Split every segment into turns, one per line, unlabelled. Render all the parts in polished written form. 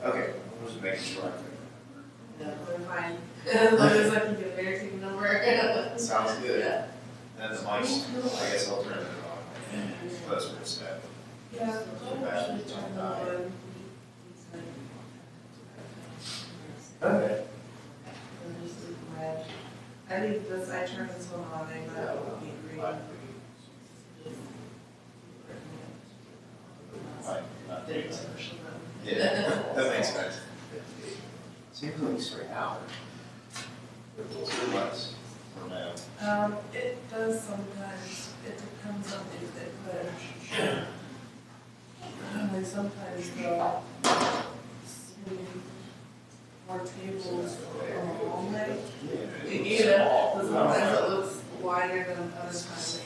Okay, I'm just making sure.
No, we're fine. As long as I can get their team number.
Sounds good. Yeah. And the mics, I guess I'll turn it on. That's what it's at.
Yeah.
Okay.
I think this, I turned this one on, I thought it would be green.
Yeah, that makes sense. Seems like straight out. Too much. Or no.
It does sometimes, it depends on if they put, like sometimes they'll swing more tables on the wrong way. You know, but sometimes it looks wider than other times.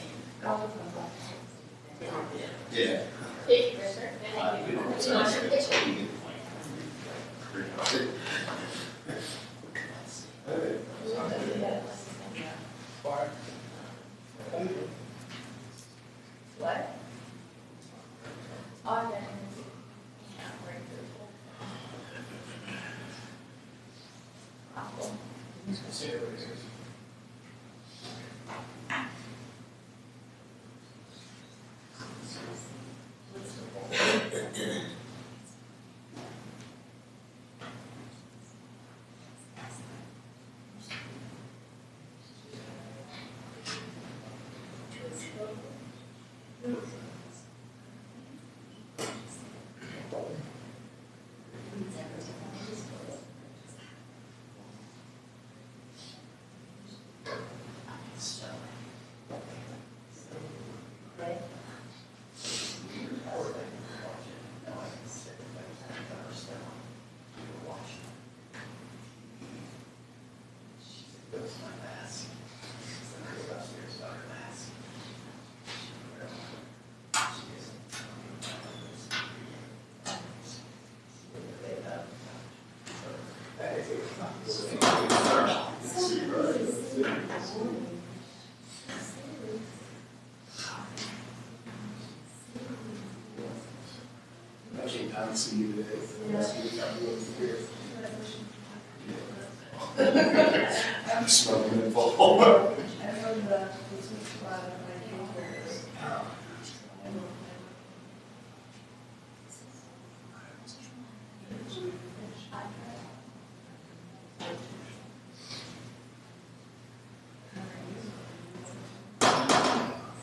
Yeah.
Thank you, sir. Thank you. Do you want your picture? What? Oh, I didn't.
Actually, I see you today. I'm smoking in full.
I know the sweet spot of my people is.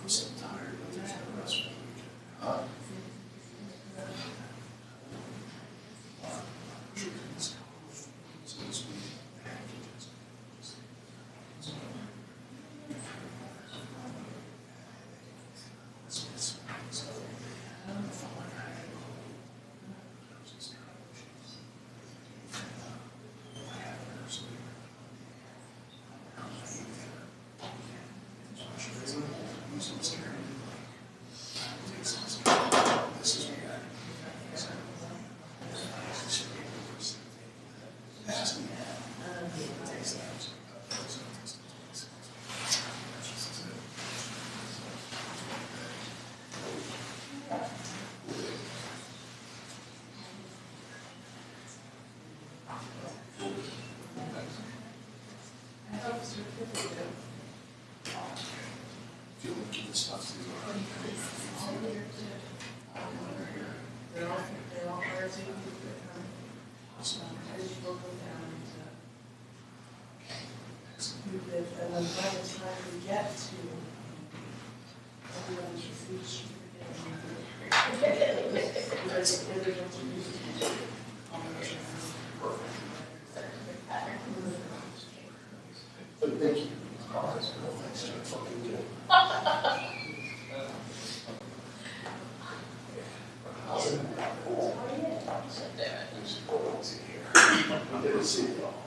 I'm so tired, but there's no rest for the weekend. Huh? So this week,
I have a certificate.
if you look at the stuff,
They're all hard to I just broke them down into who did, and then by the time we get to everyone's received
but thank you. Oh, that's cool. Thanks, Jim. Fucking good. Good to see you all.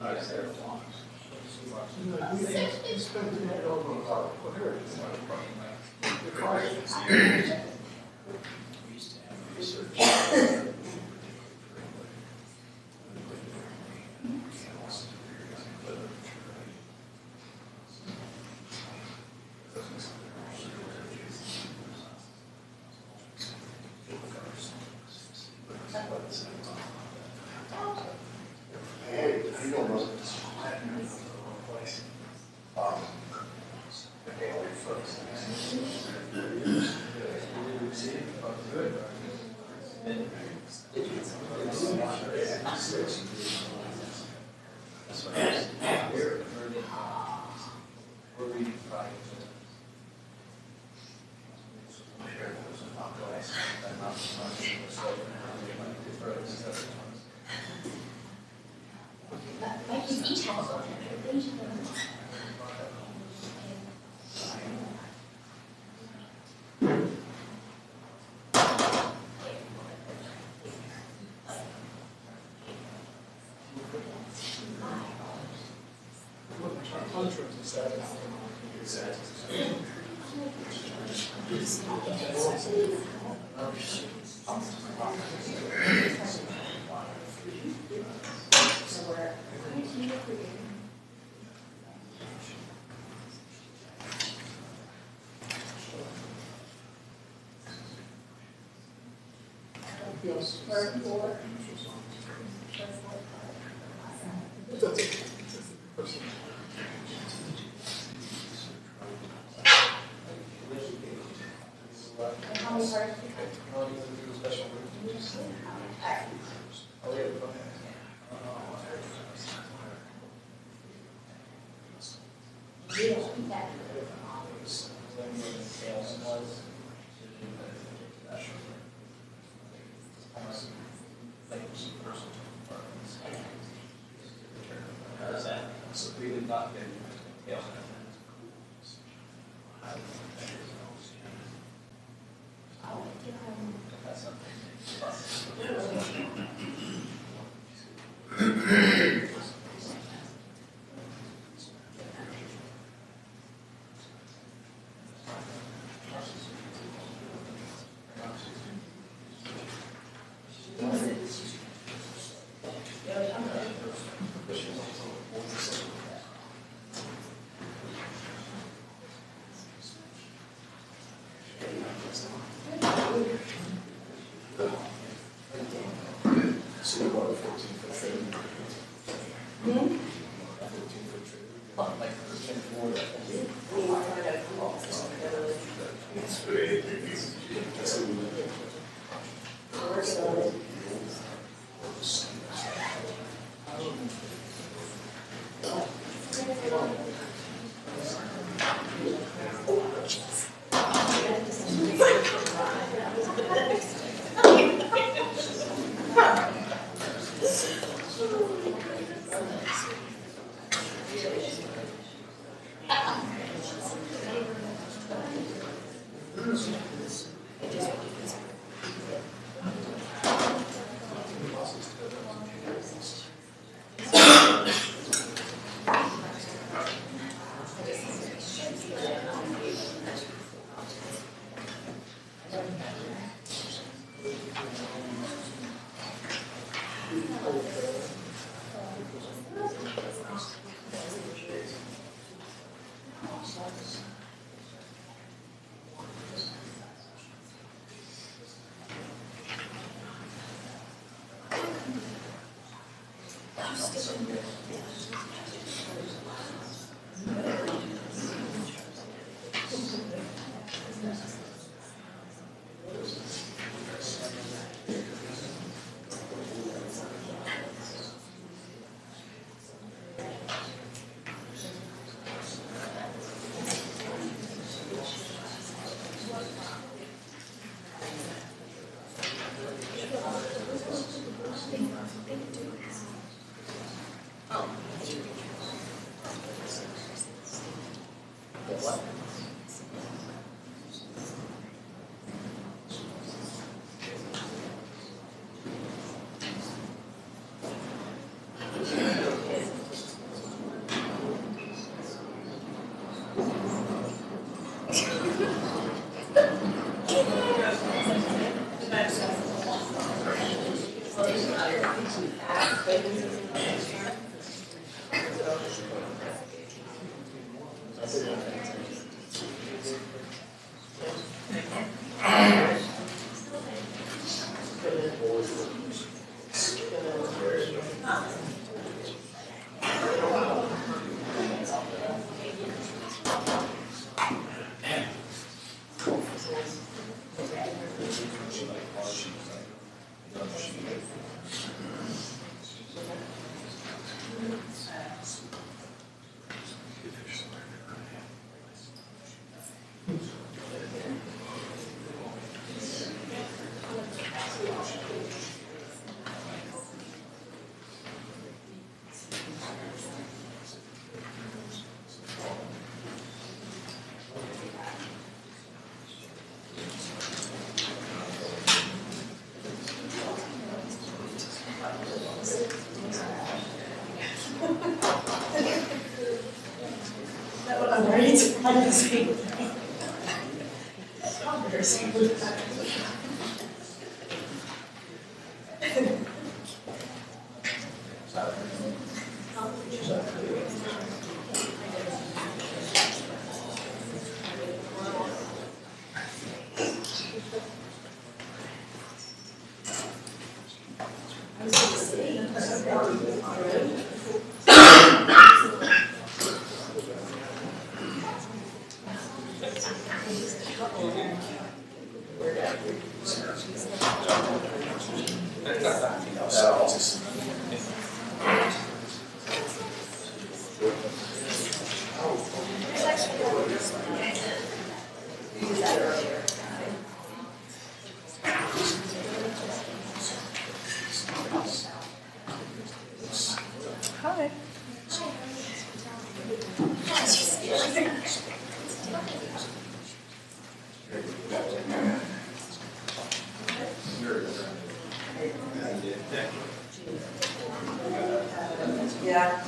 You spent the night over on what heritage? The car.
We used to have research.
Hey, you don't know.
That's what I was. We're reading Friday.
My kids each have a phone. They each have a phone. How many parts? We don't eat that.
How does that? So we did not get tail. That's something.
So you bought a 14-foot trailer. 14-foot trailer. Like 10-4. It's great. That's what we did.
Oh, right, I didn't see. How embarrassing was that?
Hi. Yeah.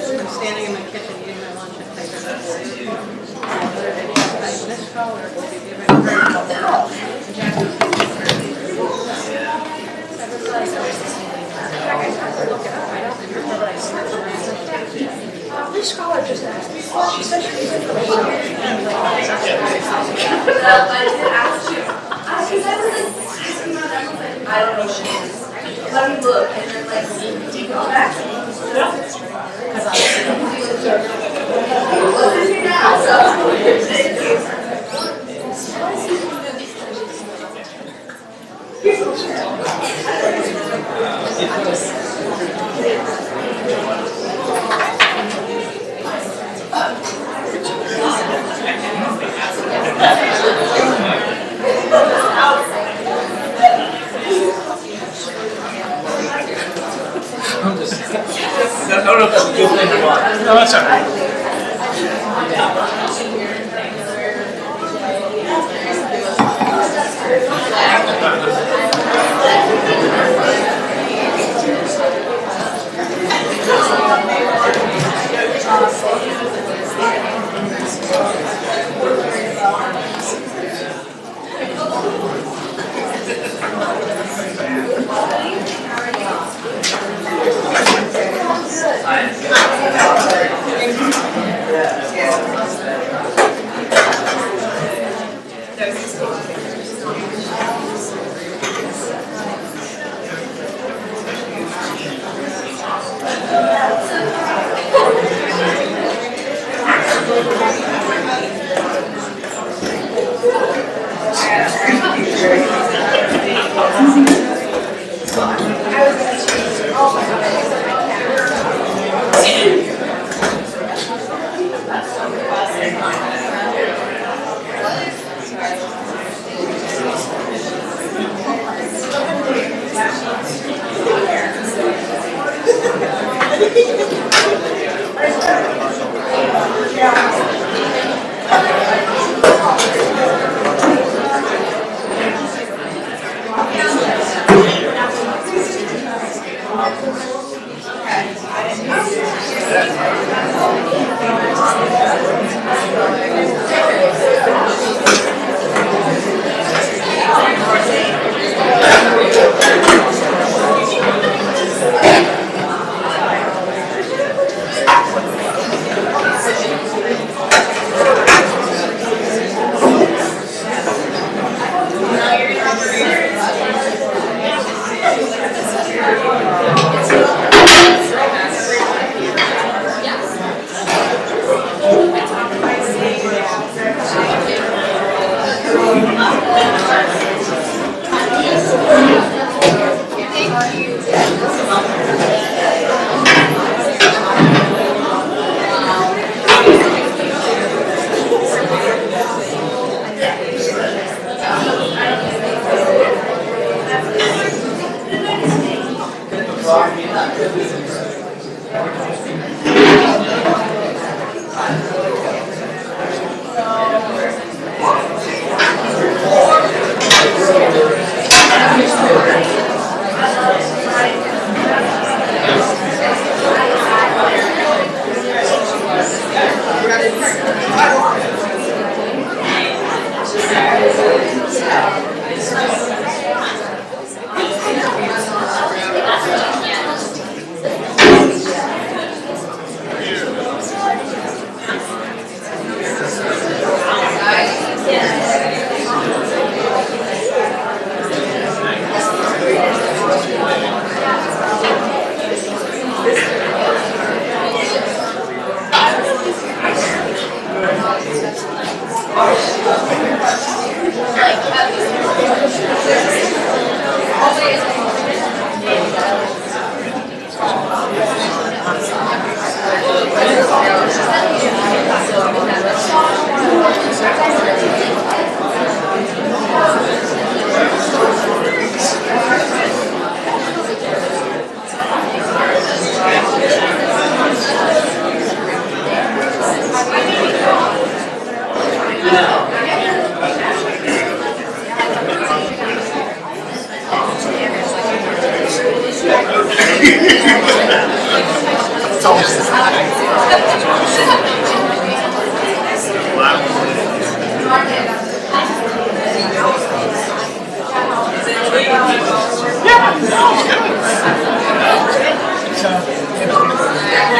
I'm standing in my kitchen eating my lunch and taking a this color will be given
This scholar just asked me, she said she was
I did ask you. I don't know she is. Let me look and then like, do you go back? Because I'm here now, so thank you.
I don't know if that's a good thing or not. No, that's all right.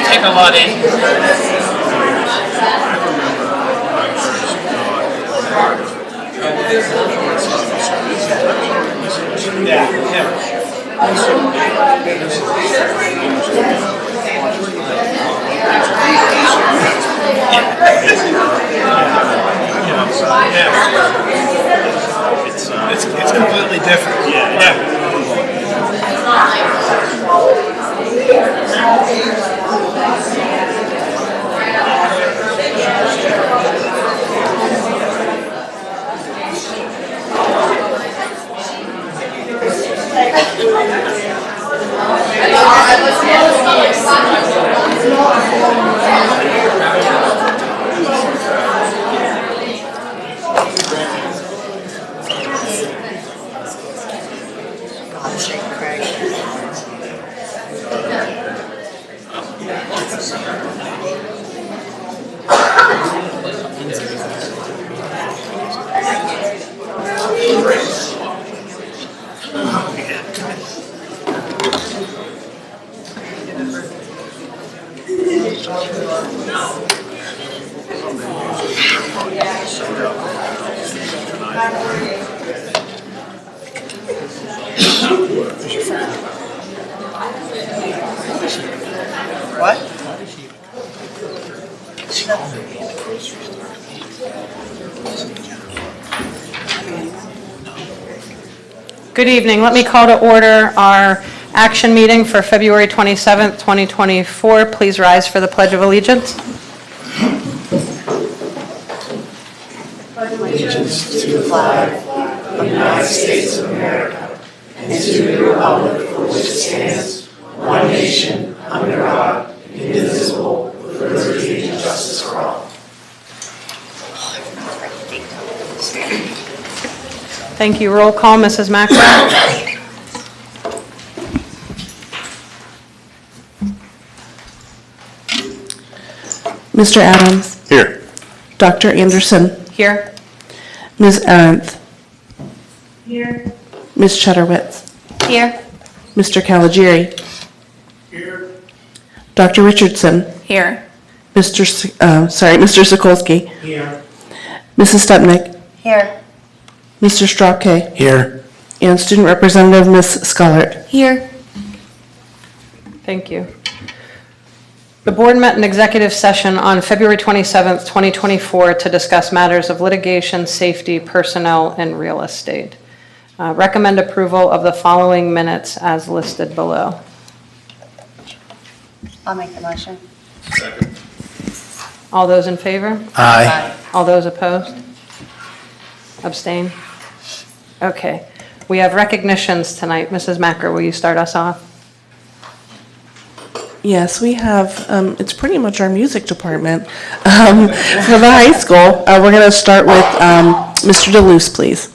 Take a lot in.
It's completely different. Yeah.
What?
Good evening. Let me call to order our action meeting for February 27th, 2024. Please rise for the Pledge of Allegiance.
Allegiance to the flag of the United States of America and to the republic for which it stands, one nation, under God,
Thank you. Roll call, Mrs. Macro.
Mr. Adams,
Here.
Dr. Anderson,
Here.
Ms. Arendt,
Here.
Ms. Chudderwitz,
Here.
Mr. Caligiuri, Dr. Richardson,
Here.
Mr. Sokolsky,
Here.
Mrs. Stepnick,
Here.
Mr. Strachey,
Here.
and Student Representative Ms. Scollart.
Here.
Thank you. The board met in executive session on February 27th, 2024 to discuss matters of litigation, safety, personnel, and real estate. Recommend approval of the following minutes as listed below.
I'll make the motion.
All those in favor?
Aye.
All those opposed? Abstain? Okay. We have recognitions tonight. Mrs. Macker, will you start us off?
Yes, we have, it's pretty much our music department. For the high school, we're going to start with Mr. DeLuce, please.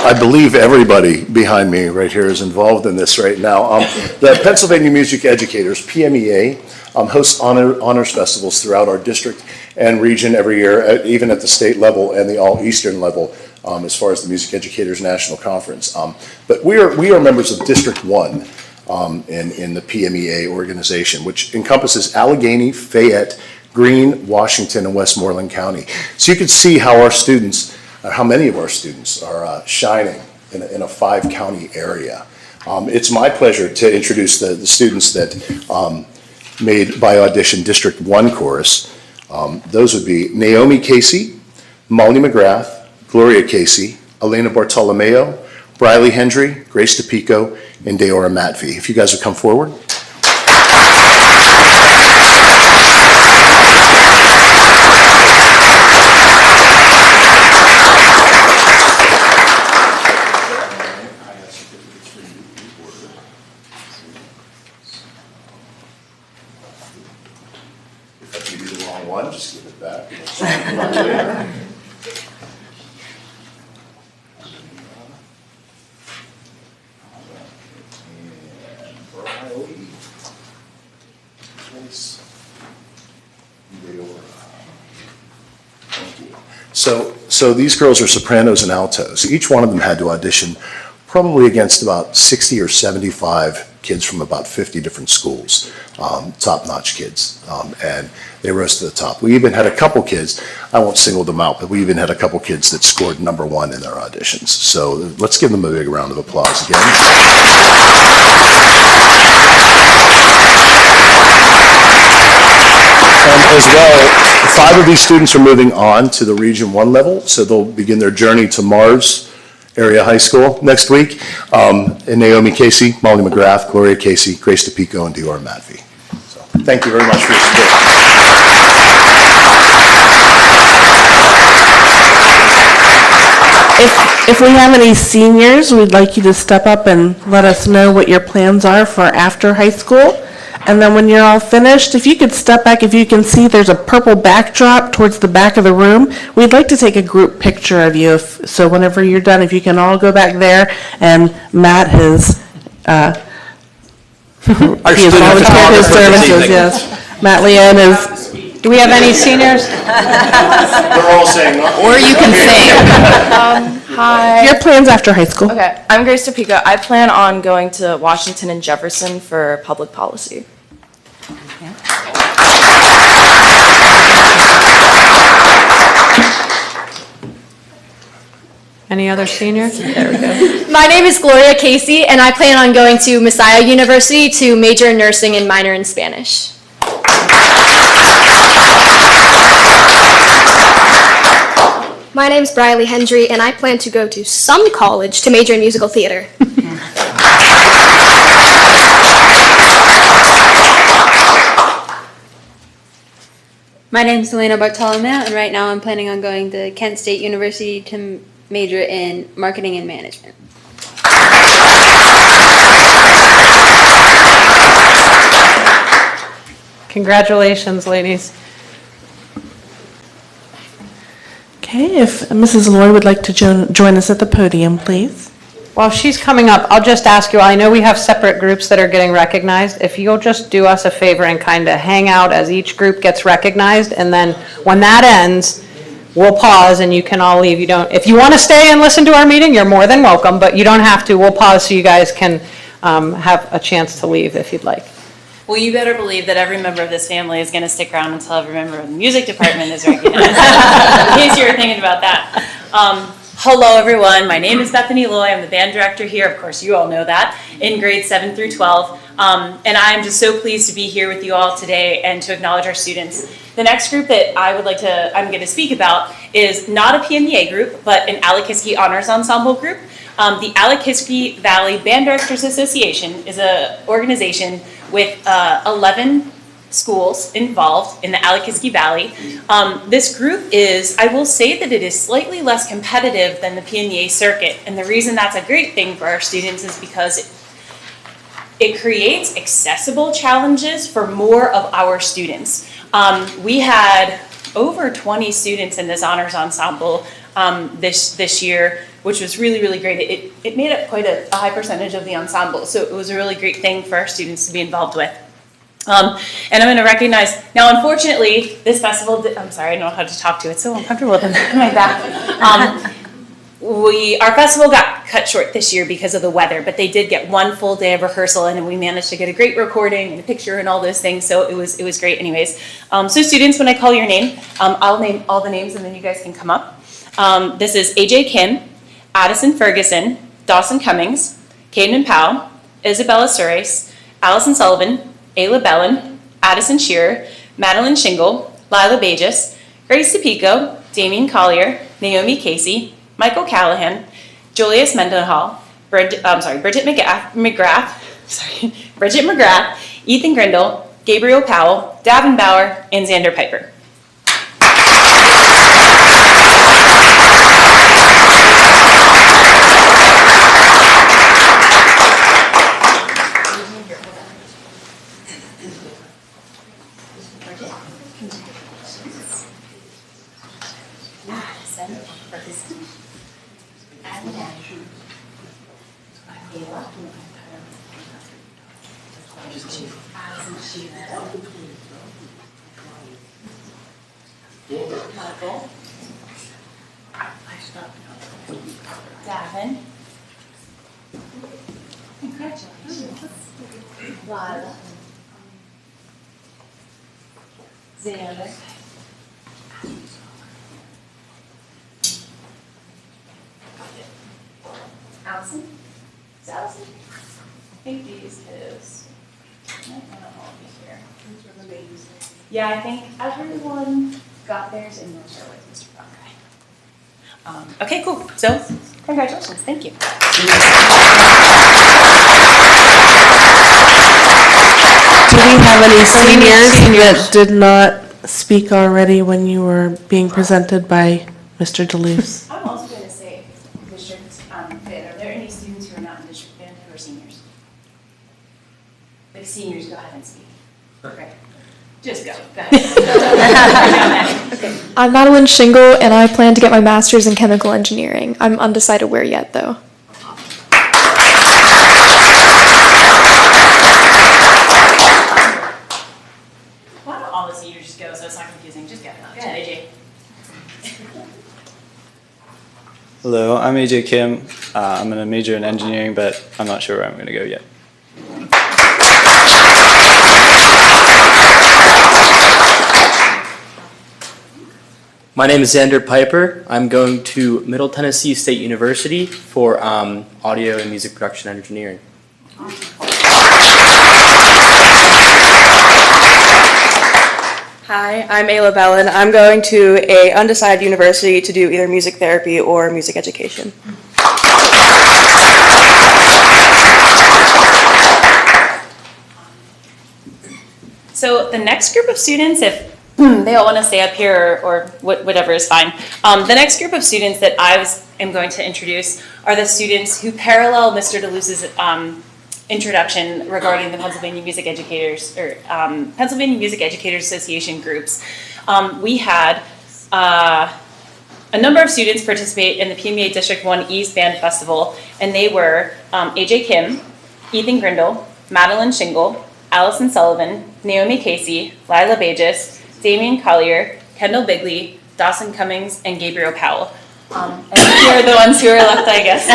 I believe everybody behind me right here is involved in this right now. The Pennsylvania Music Educators, PMEA, hosts honors festivals throughout our district and region every year, even at the state level and the all-eastern level, as far as the Music Educators National Conference. But we are members of District 1 in the PMEA organization, which encompasses Allegheny, Fayette, Greene, Washington, and Westmoreland County. So you can see how our students, how many of our students are shining in a 5-county area. It's my pleasure to introduce the students that made by audition District 1 chorus. Those would be Naomi Casey, Molly McGrath, Gloria Casey, Elena Bartolomeo, Briley Hendry, Grace DePico, and Deora Matvey. If you guys would come forward. If I give you the wrong one, just give it back. So these girls are sopranos and altos. Each one of them had to audition probably against about 60 or 75 kids from about 50 different schools, top-notch kids, and they rose to the top. We even had a couple kids, I won't single them out, but we even had a couple kids that scored #1 in their auditions. So let's give them a big round of applause again. And as well, 5 of these students are moving on to the Region 1 level, so they'll begin their journey to Mars Area High School next week. And Naomi Casey, Molly McGrath, Gloria Casey, Grace DePico, and Deora Matvey. So thank you very much for your support.
If we have any seniors, we'd like you to step up and let us know what your plans are for after high school. And then when you're all finished, if you could step back, if you can see there's a purple backdrop towards the back of the room, we'd like to take a group picture of you. So whenever you're done, if you can all go back there, and Matt has, he has volunteered his services, yes. Matt Leanne is.
Do we have any seniors?
They're all saying,
Or you can sing.
Hi.
Your plans after high school.
Okay, I'm Grace DePico. I plan on going to Washington and Jefferson for public policy.
Any other seniors?
My name is Gloria Casey, and I plan on going to Messiah University to major in nursing and minor in Spanish. My name is Briley Hendry, and I plan to go to some college to major in musical theater.
My name is Elena Bartolomeo, and right now I'm planning on going to Kent State University to major in marketing and management.
Congratulations, ladies.
Okay, if Mrs. Lloyd would like to join us at the podium, please.
While she's coming up, I'll just ask you, I know we have separate groups that are getting recognized. If you'll just do us a favor and kind of hang out as each group gets recognized, and then when that ends, we'll pause and you can all leave. If you want to stay and listen to our meeting, you're more than welcome, but you don't have to. We'll pause so you guys can have a chance to leave if you'd like.
Well, you better believe that every member of this family is going to stick around until every member of the music department is recognized, in case you were thinking about that. Hello, everyone. My name is Bethany Loy. I'm the band director here. Of course, you all know that, in grades 7 through 12. And I'm just so pleased to be here with you all today and to acknowledge our students. The next group that I'm going to speak about is not a PMEA group, but an Elicker Honors Ensemble group. The Elicker Valley Band Directors Association is an organization with 11 schools involved in the Elicker Valley. This group is, I will say that it is slightly less competitive than the PMEA circuit. And the reason that's a great thing for our students is because it creates accessible challenges for more of our students. We had over 20 students in this honors ensemble this year, which was really, really great. It made up quite a high percentage of the ensemble, so it was a really great thing for our students to be involved with. And I'm going to recognize, now unfortunately, this festival, I'm sorry, I don't know how to talk to it, it's so uncomfortable with my back. Our festival got cut short this year because of the weather, but they did get one full day of rehearsal, and we managed to get a great recording and a picture and all those things, so it was great anyways. So students, when I call your name, I'll name all the names and then you guys can come up. This is AJ Kim, Addison Ferguson, Dawson Cummings, Caden Powell, Isabella Surace, Allison Sullivan, Ayla Bellin, Addison Shearer, Madeline Shingle, Lila Bages, Grace DePico, Damian Collier, Naomi Casey, Michael Callahan, Julius Mendenhall, Bridget McGrath, Ethan Grindle, Gabriel Powell, Davin Bauer, and Xander Piper. Davin. Congratulations. Lila. Xander. Allison? Is Allison? I think these is, I don't know all of you here. Yeah, I think everyone got theirs in North Shore with Mr. Brown. Okay, cool. So, congratulations. Thank you.
Do we have any seniors that did not speak already when you were being presented by Mr. DeLuce?
I'm also going to say, district band, are there any students who are not in district band who are seniors? Like seniors, go ahead and speak. Okay. Just go. Go ahead.
Okay. I'm Madeline Shingle, and I plan to get my master's in chemical engineering. I'm undecided where yet, though.
Why don't all the seniors just go so it's not confusing? Just go. Go ahead, AJ.
Hello, I'm AJ Kim. I'm going to major in engineering, but I'm not sure where I'm going to go yet.
My name is Xander Piper. I'm going to Middle Tennessee State University for audio and music production engineering.
Hi, I'm Ayla Bellin. I'm going to a undecided university to do either music therapy or music education.
So the next group of students, if they all want to stay up here or whatever is fine. The next group of students that I am going to introduce are the students who parallel Mr. DeLuce's introduction regarding the Pennsylvania Music Educators, or Pennsylvania Music Educators Association groups. We had a number of students participate in the PMEA District 1 East Band Festival, and they were AJ Kim, Ethan Grindle, Madeline Shingle, Allison Sullivan, Naomi Casey, Lila Bages, Damian Collier, Kendall Bigley, Dawson Cummings, and Gabriel Powell. And here are the ones who are left, I guess.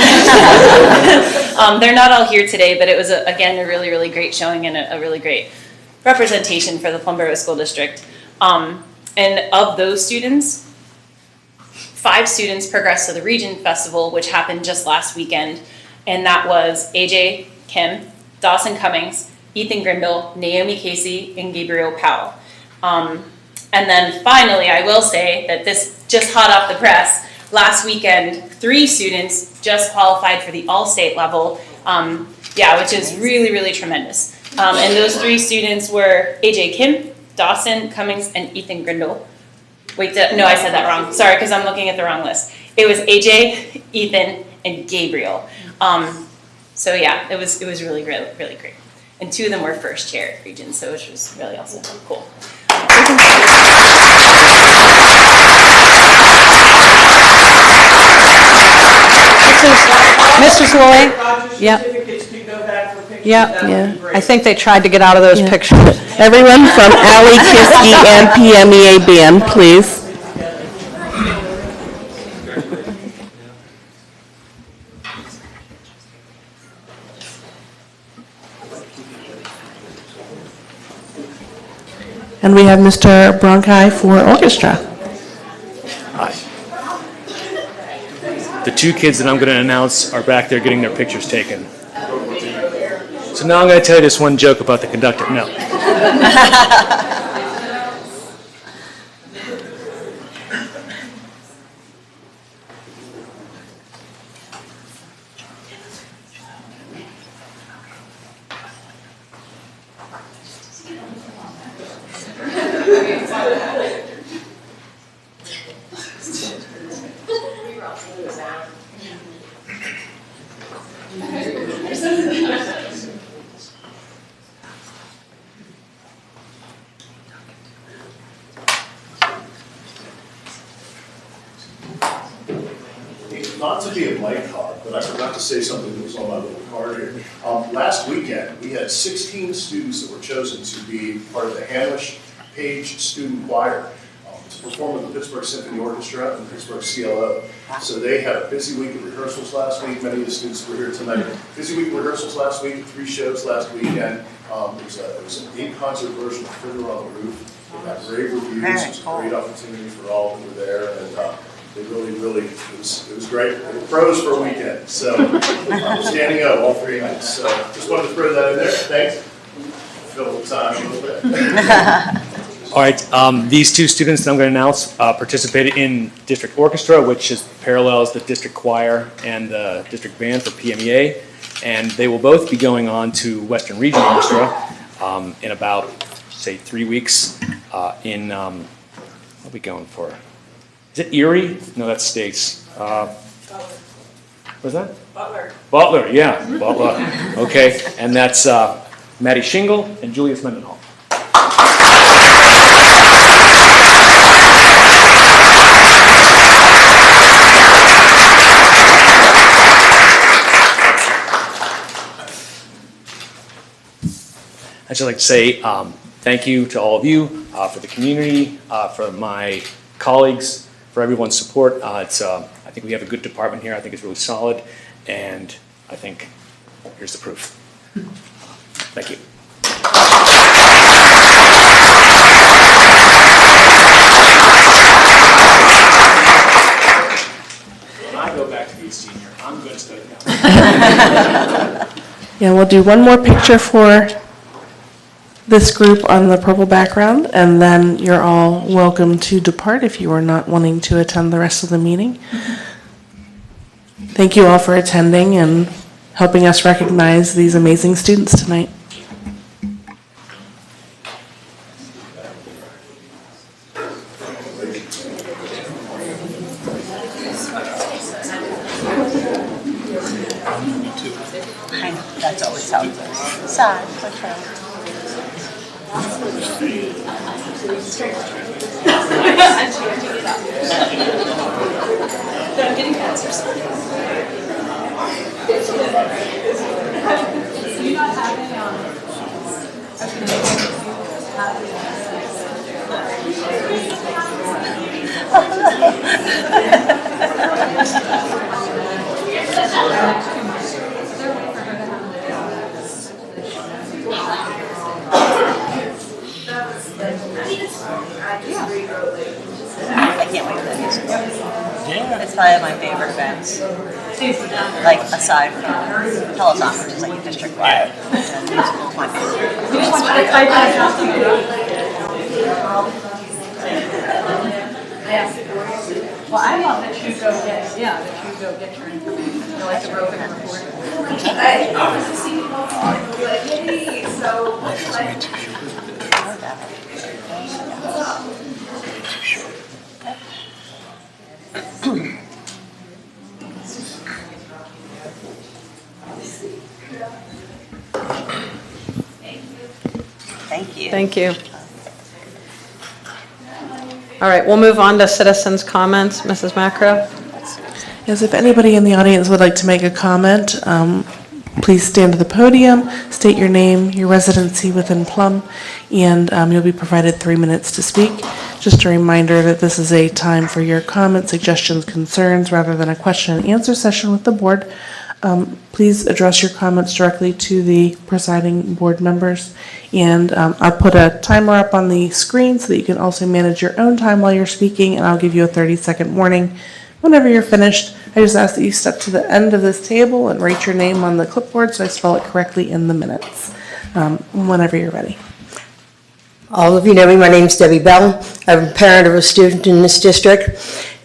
They're not all here today, but it was, again, a really, really great showing and a really great representation for the Plum Borough School District. And of those students, 5 students progressed to the Region Festival, which happened just last weekend, and that was AJ Kim, Dawson Cummings, Ethan Grindle, Naomi Casey, and Gabriel Powell. And then finally, I will say that this just hot off the press, last weekend, 3 students just qualified for the all-state level, which is really, really tremendous. And those 3 students were AJ Kim, Dawson Cummings, and Ethan Grindle. Wait, no, I said that wrong. Sorry, because I'm looking at the wrong list. It was AJ, Ethan, and Gabriel. So yeah, it was really, really, really great. And 2 of them were first chair at Region, so which was really awesome. Cool.
Mrs. Loy? Yep. Yep. I think they tried to get out of those pictures.
Everyone from Ally Kiski and PMEA Band, please. And we have Mr. Bronchi for orchestra.
Hi. The 2 kids that I'm going to announce are back there getting their pictures taken. So now I'm going to tell you this one joke about the conductor. No.
Not to be a mic hog, but I forgot to say something that was on my little card here. Last weekend, we had 16 students that were chosen to be part of the Hamish Page Student Choir to perform with the Pittsburgh Symphony Orchestra and the Pittsburgh CLO. So they had a busy week of rehearsals last week. Many of the students were here tonight. Busy week of rehearsals last week, 3 shows last weekend. It was an in-concert version of Fiddler on the Roof. They got rave reviews. It was a great opportunity for all who were there. And they really, it was great. They were pros for a weekend. So standing up all 3 nights. So just wanted to throw that in there. Thanks. Fill the time a little bit.
All right, these 2 students that I'm going to announce participated in district orchestra, which parallels the district choir and the district band for PMEA. And they will both be going on to Western Region Orchestra in about, say, 3 weeks what are we going for? Is it Erie? No, that's States. What's that?
Butler.
Butler, yeah, Butler. Okay, and that's Maddie Shingle and Julius Mendenhall. I'd just like to say thank you to all of you, for the community, for my colleagues, for everyone's support. I think we have a good department here. I think it's really solid, and I think here's the proof. Thank you. When I go back to be a senior, I'm going to study now.
Yeah, we'll do one more picture for this group on the purple background, and then you're all welcome to depart if you are not wanting to attend the rest of the meeting. Thank you all for attending and helping us recognize these amazing students tonight.
I know, that's always how it goes. Sorry, okay. I can't wait for that music. It's probably my favorite events. Like, aside from Peloton, which is like a district-wide. Musical is my
Well, I love that you go get, your information. You like the broken report.
Thank you.
Thank you. All right, we'll move on to citizens' comments. Mrs. Macro?
Yes, if anybody in the audience would like to make a comment, please stand to the podium, state your name, your residency within Plum, and you'll be provided 3 minutes to speak. Just a reminder that this is a time for your comments, suggestions, concerns, rather than a question and answer session with the board. Please address your comments directly to the presiding board members. And I'll put a timer up on the screen so that you can also manage your own time while you're speaking, and I'll give you a 30-second warning whenever you're finished. I just ask that you step to the end of this table and write your name on the clipboard so I spell it correctly in the minutes, whenever you're ready.
All of you know me, my name's Debbie Bell. I'm a parent of a student in this district.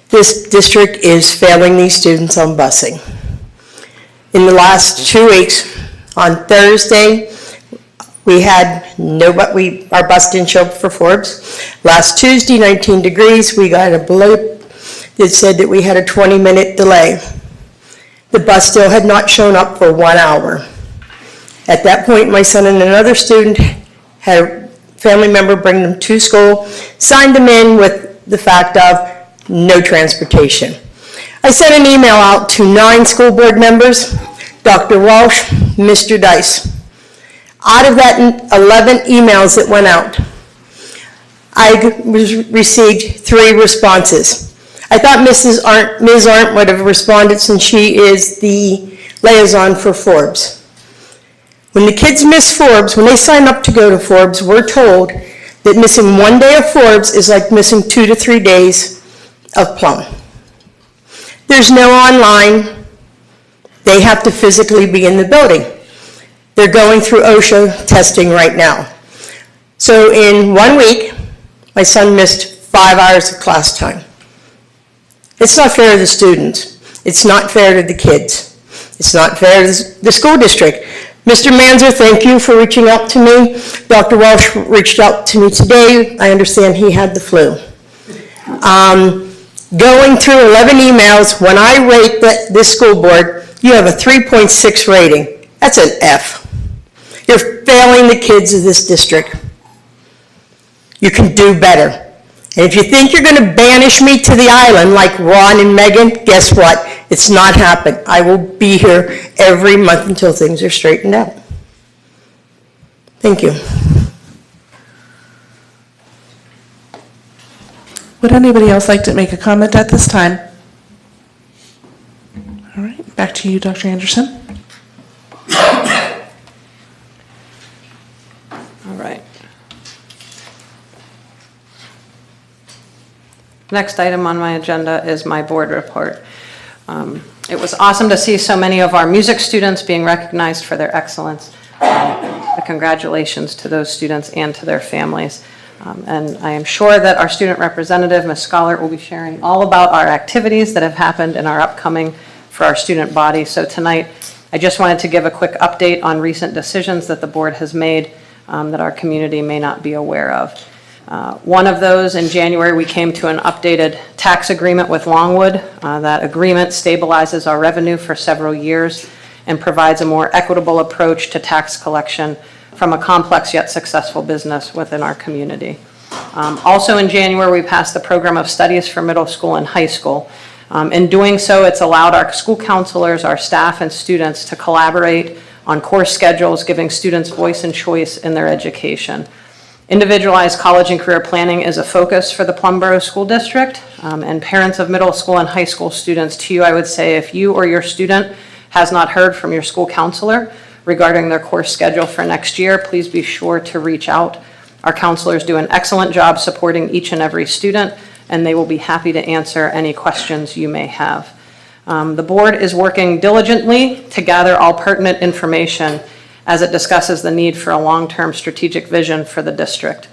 This district is failing these students on busing. In the last 2 weeks, on Thursday, we had our bus didn't show up for Forbes. Last Tuesday, 19 degrees, we got a blip that said that we had a 20-minute delay. The bus still had not shown up for 1 hour. At that point, my son and another student had a family member bring them to school, signed them in with the fact of no transportation. I sent an email out to 9 school board members, Dr. Walsh, Mr. Dice. Out of that 11 emails that went out, I received 3 responses. I thought Ms. Arndt would have responded since she is the liaison for Forbes. When the kids miss Forbes, when they sign up to go to Forbes, we're told that missing 1 day of Forbes is like missing 2 to 3 days of Plum. There's no online. They have to physically be in the building. They're going through OSHA testing right now. So in 1 week, my son missed 5 hours of class time. It's not fair to the students. It's not fair to the kids. It's not fair to the school district. Mr. Manzer, thank you for reaching out to me. Dr. Walsh reached out to me today. I understand he had the flu. Going through 11 emails, when I rate this school board, you have a 3.6 rating. That's an F. You're failing the kids of this district. You can do better. And if you think you're going to banish me to the island like Ron and Megan, guess what? It's not happening. I will be here every month until things are straightened out. Thank you.
Would anybody else like to make a comment at this time? All right, back to you, Dr. Anderson.
All right. Next item on my agenda is my board report. It was awesome to see so many of our music students being recognized for their excellence. Congratulations to those students and to their families. And I am sure that our student representative, Ms. Scholar, will be sharing all about our activities that have happened and are upcoming for our student body. So tonight, I just wanted to give a quick update on recent decisions that the board has made that our community may not be aware of. One of those, in January, we came to an updated tax agreement with Longwood. That agreement stabilizes our revenue for several years and provides a more equitable approach to tax collection from a complex yet successful business within our community. Also in January, we passed the program of studies for middle school and high school. In doing so, it's allowed our school counselors, our staff, and students to collaborate on course schedules, giving students voice and choice in their education. Individualized college and career planning is a focus for the Plum Borough School District, and parents of middle school and high school students, to you, I would say, if you or your student has not heard from your school counselor regarding their course schedule for next year, please be sure to reach out. Our counselors do an excellent job supporting each and every student, and they will be happy to answer any questions you may have. The board is working diligently to gather all pertinent information as it discusses the need for a long-term strategic vision for the district.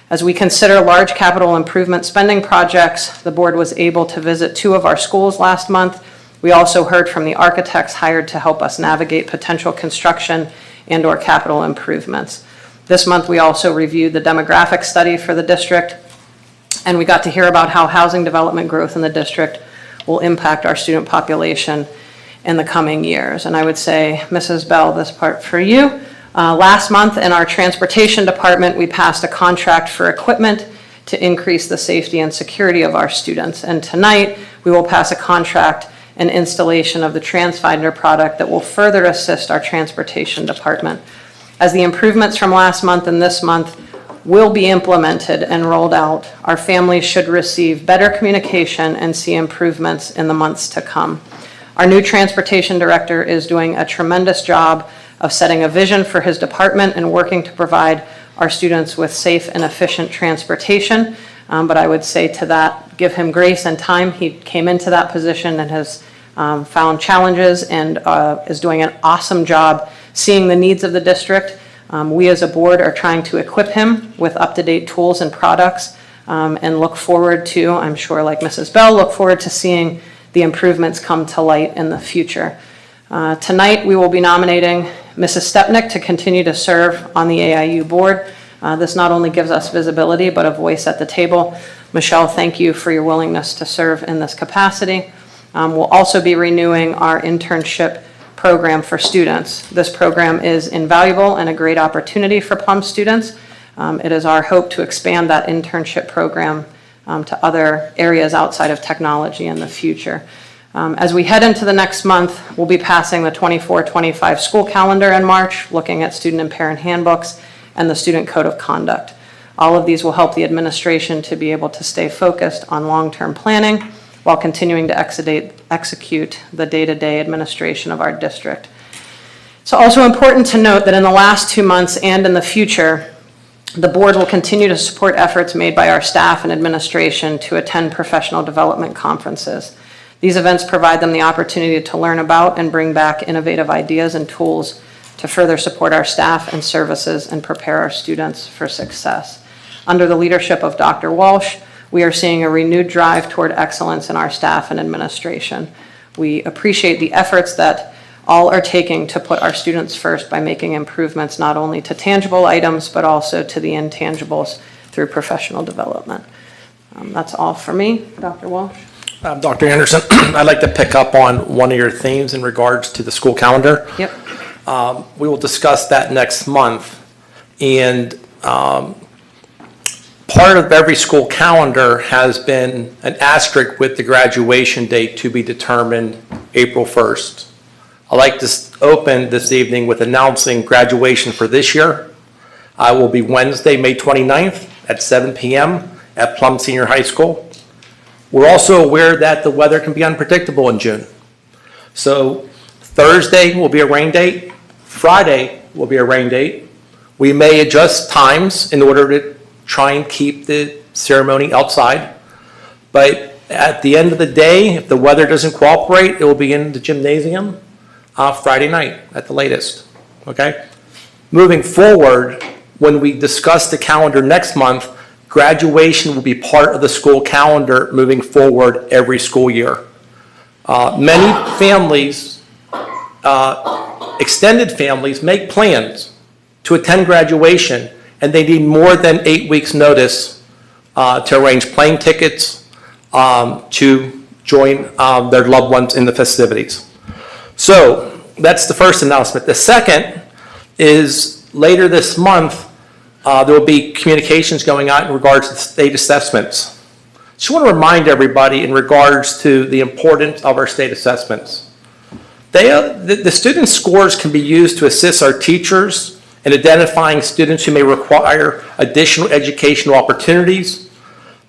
As we consider large capital improvement spending projects, the board was able to visit 2 of our schools last month. We also heard from the architects hired to help us navigate potential construction and/or capital improvements. This month, we also reviewed the demographic study for the district, and we got to hear about how housing development growth in the district will impact our student population in the coming years. And I would say, Mrs. Bell, this part for you. Last month in our transportation department, we passed a contract for equipment to increase the safety and security of our students. And tonight, we will pass a contract and installation of the TransFinder product that will further assist our transportation department. As the improvements from last month and this month will be implemented and rolled out, our families should receive better communication and see improvements in the months to come. Our new transportation director is doing a tremendous job of setting a vision for his department and working to provide our students with safe and efficient transportation. But I would say to that, give him grace and time. He came into that position and has found challenges and is doing an awesome job seeing the needs of the district. We as a board are trying to equip him with up-to-date tools and products and look forward to, I'm sure like Mrs. Bell, look forward to seeing the improvements come to light in the future. Tonight, we will be nominating Mrs. Stepnick to continue to serve on the AIU board. This not only gives us visibility, but a voice at the table. Michelle, thank you for your willingness to serve in this capacity. We'll also be renewing our internship program for students. This program is invaluable and a great opportunity for Plum students. It is our hope to expand that internship program to other areas outside of technology in the future. As we head into the next month, we'll be passing the 24-25 school calendar in March, looking at student and parent handbooks and the student code of conduct. All of these will help the administration to be able to stay focused on long-term planning while continuing to execute the day-to-day administration of our district. It's also important to note that in the last 2 months and in the future, the board will continue to support efforts made by our staff and administration to attend professional development conferences. These events provide them the opportunity to learn about and bring back innovative ideas and tools to further support our staff and services and prepare our students for success. Under the leadership of Dr. Walsh, we are seeing a renewed drive toward excellence in our staff and administration. We appreciate the efforts that all are taking to put our students first by making improvements not only to tangible items, but also to the intangibles through professional development. That's all for me. Dr. Walsh.
Dr. Anderson, I'd like to pick up on one of your themes in regards to the school calendar.
Yep.
We will discuss that next month. And part of every school calendar has been an asterisk with the graduation date to be determined April 1st. I'd like to open this evening with announcing graduation for this year. I will be Wednesday, May 29th at 7 p.m. at Plum Senior High School. We're also aware that the weather can be unpredictable in June. So Thursday will be a rain date. Friday will be a rain date. We may adjust times in order to try and keep the ceremony outside. But at the end of the day, if the weather doesn't cooperate, it will be in the gymnasium Friday night at the latest, okay? Moving forward, when we discuss the calendar next month, graduation will be part of the school calendar moving forward every school year. Many families, extended families, make plans to attend graduation, and they need more than 8 weeks' notice to arrange plane tickets to join their loved ones in the festivities. So that's the first announcement. The second is later this month, there will be communications going out in regards to state assessments. Just want to remind everybody in regards to the importance of our state assessments. The student scores can be used to assist our teachers in identifying students who may require additional educational opportunities.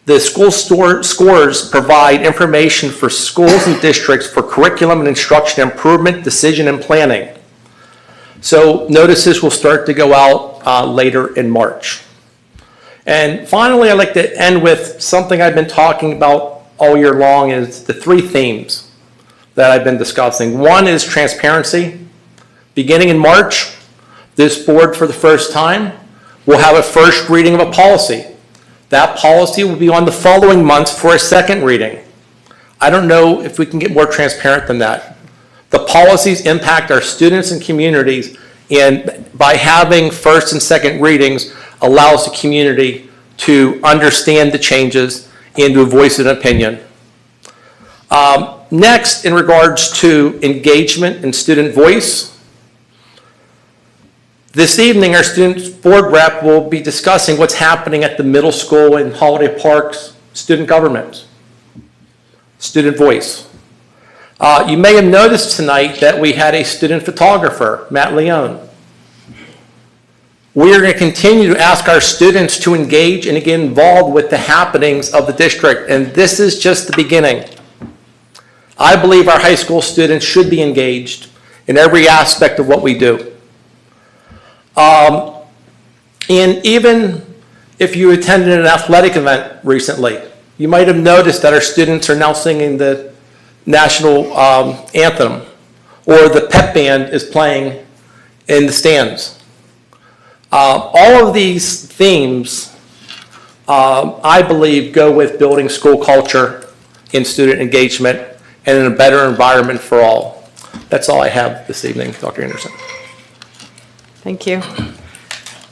The school scores provide information for schools and districts for curriculum and instruction improvement, decision, and planning. So notices will start to go out later in March. And finally, I'd like to end with something I've been talking about all year long is the 3 themes that I've been discussing. One is transparency. Beginning in March, this board for the first time will have a first reading of a policy. That policy will be on the following month for a second reading. I don't know if we can get more transparent than that. The policies impact our students and communities, and by having first and second readings allows the community to understand the changes and to voice an opinion. Next, in regards to engagement and student voice, this evening our student board rep will be discussing what's happening at the middle school and Holiday Park's student government, student voice. You may have noticed tonight that we had a student photographer, Matt Leone. We are going to continue to ask our students to engage and get involved with the happenings of the district, and this is just the beginning. I believe our high school students should be engaged in every aspect of what we do. And even if you attended an athletic event recently, you might have noticed that our students are now singing the national anthem, or the pep band is playing in the stands. All of these themes, I believe, go with building school culture and student engagement and in a better environment for all. That's all I have this evening, Dr. Anderson.
Thank you.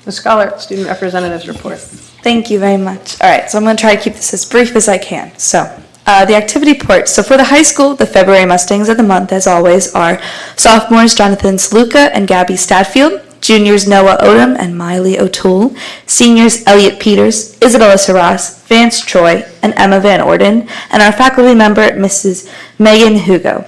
Ms. Scholar, Student Representatives Report.
Thank you very much. All right, so I'm going to try to keep this as brief as I can. So, the activity report. So for the high school, the February Mustangs of the month, as always, are sophomores Jonathan Sluka and Gabby Statfield, juniors Noah Odom and Miley O'Toole, seniors Elliot Peters, Isabella Saras, Vance Troy, and Emma Van Orden, and our faculty member, Mrs. Megan Hugo.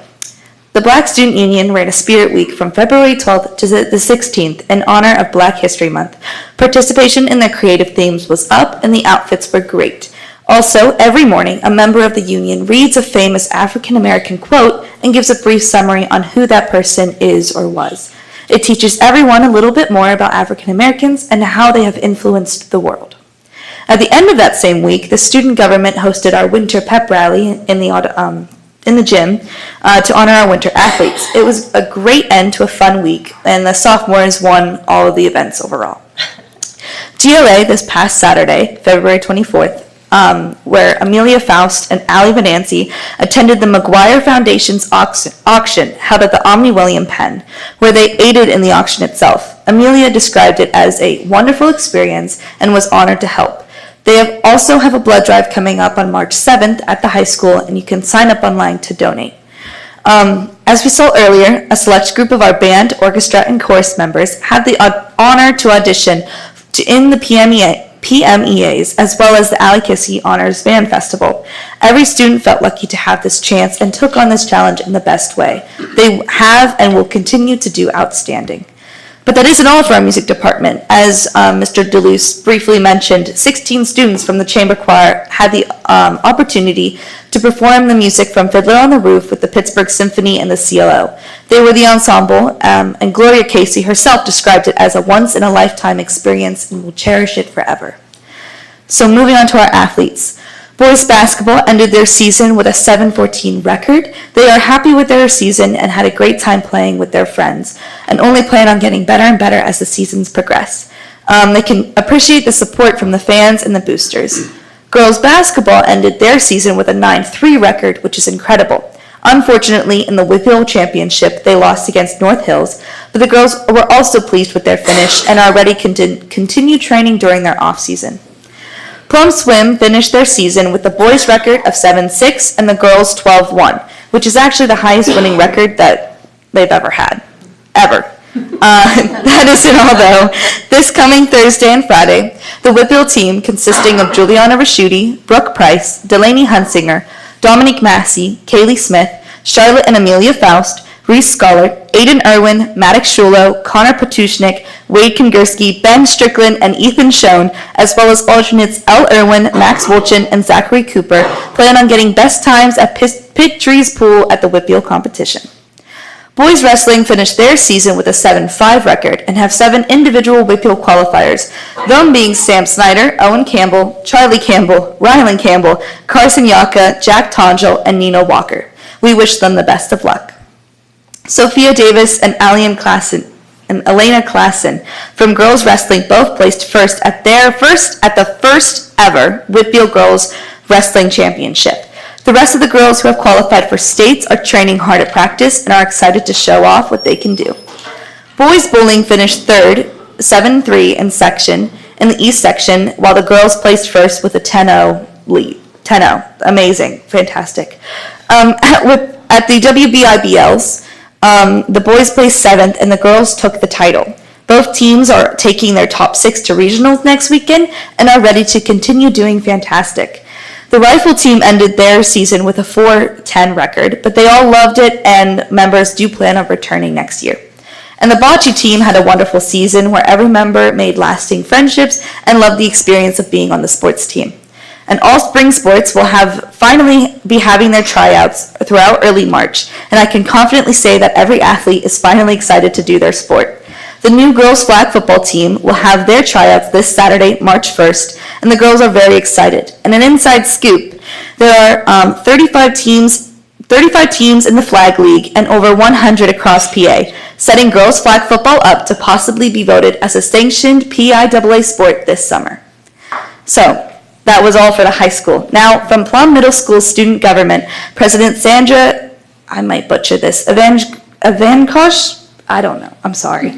The Black Student Union ran a Spirit Week from February 12th to the 16th in honor of Black History Month. Participation in the creative themes was up and the outfits were great. Also, every morning, a member of the union reads a famous African American quote and gives a brief summary on who that person is or was. It teaches everyone a little bit more about African Americans and how they have influenced the world. At the end of that same week, the student government hosted our winter pep rally in the gym to honor our winter athletes. It was a great end to a fun week, and the sophomores won all of the events overall. GLA this past Saturday, February 24th, where Amelia Faust and Allie Venancy attended the McGuire Foundation's auction held at the Omni William Penn, where they aided in the auction itself. Amelia described it as a wonderful experience and was honored to help. They also have a blood drive coming up on March 7th at the high school, and you can sign up online to donate. As we saw earlier, a select group of our band, orchestra, and chorus members had the honor to audition in the PMEAs, as well as the Alikisi Honors Band Festival. Every student felt lucky to have this chance and took on this challenge in the best way. They have and will continue to do outstanding. But that isn't all for our music department. As Mr. DeLuce briefly mentioned, 16 students from the chamber choir had the opportunity to perform the music from Fiddler on the Roof with the Pittsburgh Symphony and the CLO. They were the ensemble, and Gloria Casey herself described it as a once-in-a-lifetime experience and will cherish it forever. So moving on to our athletes. Boys basketball ended their season with a 7-14 record. They are happy with their season and had a great time playing with their friends, and only plan on getting better and better as the seasons progress. They can appreciate the support from the fans and the boosters. Girls basketball ended their season with a 9-3 record, which is incredible. Unfortunately, in the Whitfield Championship, they lost against North Hills, but the girls were also pleased with their finish and are ready to continue training during their off-season. Plum Swim finished their season with the boys' record of 7-6 and the girls' 12-1, which is actually the highest winning record that they've ever had. ever. That isn't all though. This coming Thursday and Friday, the Whitfield team, consisting of Juliana Raschuti, Brooke Price, Delaney Hunsinger, Dominique Massey, Kaylee Smith, Charlotte and Amelia Faust, Reese Scholar, Aiden Irwin, Maddox Shulo, Connor Patushnik, Wade Kongursky, Ben Strickland, and Ethan Schoen, as well as alternates Elle Irwin, Max Wolchin, and Zachary Cooper, plan on getting best times at Pitt Trees Pool at the Whitfield competition. Boys wrestling finished their season with a 7-5 record and have 7 individual Whitfield qualifiers, them being Sam Snyder, Owen Campbell, Charlie Campbell, Rylan Campbell, Carson Yaka, Jack Tongel, and Nino Walker. We wish them the best of luck. Sophia Davis and Elena Klassen from girls wrestling both placed first at the first ever Whitfield Girls Wrestling Championship. The rest of the girls who have qualified for states are training hard at practice and are excited to show off what they can do. Boys bowling finished third, 7-3 in the East section, while the girls placed first with a 10-0 lead. 10-0, amazing, fantastic. At the WBIBLs, the boys placed 7th and the girls took the title. Both teams are taking their top 6 to regionals next weekend and are ready to continue doing fantastic. The rifle team ended their season with a 4-10 record, but they all loved it and members do plan on returning next year. And the bocce team had a wonderful season where every member made lasting friendships and loved the experience of being on the sports team. And all spring sports will finally be having their tryouts throughout early March, and I can confidently say that every athlete is finally excited to do their sport. The new girls flag football team will have their tryouts this Saturday, March 1st, and the girls are very excited. And an inside scoop, there are 35 teams in the flag league and over 100 across PA, setting girls flag football up to possibly be voted as a sanctioned PIAA sport this summer. So, that was all for the high school. Now, from Plum Middle School Student Government, President Sandra, I might butcher this, Evankosh? I don't know, I'm sorry.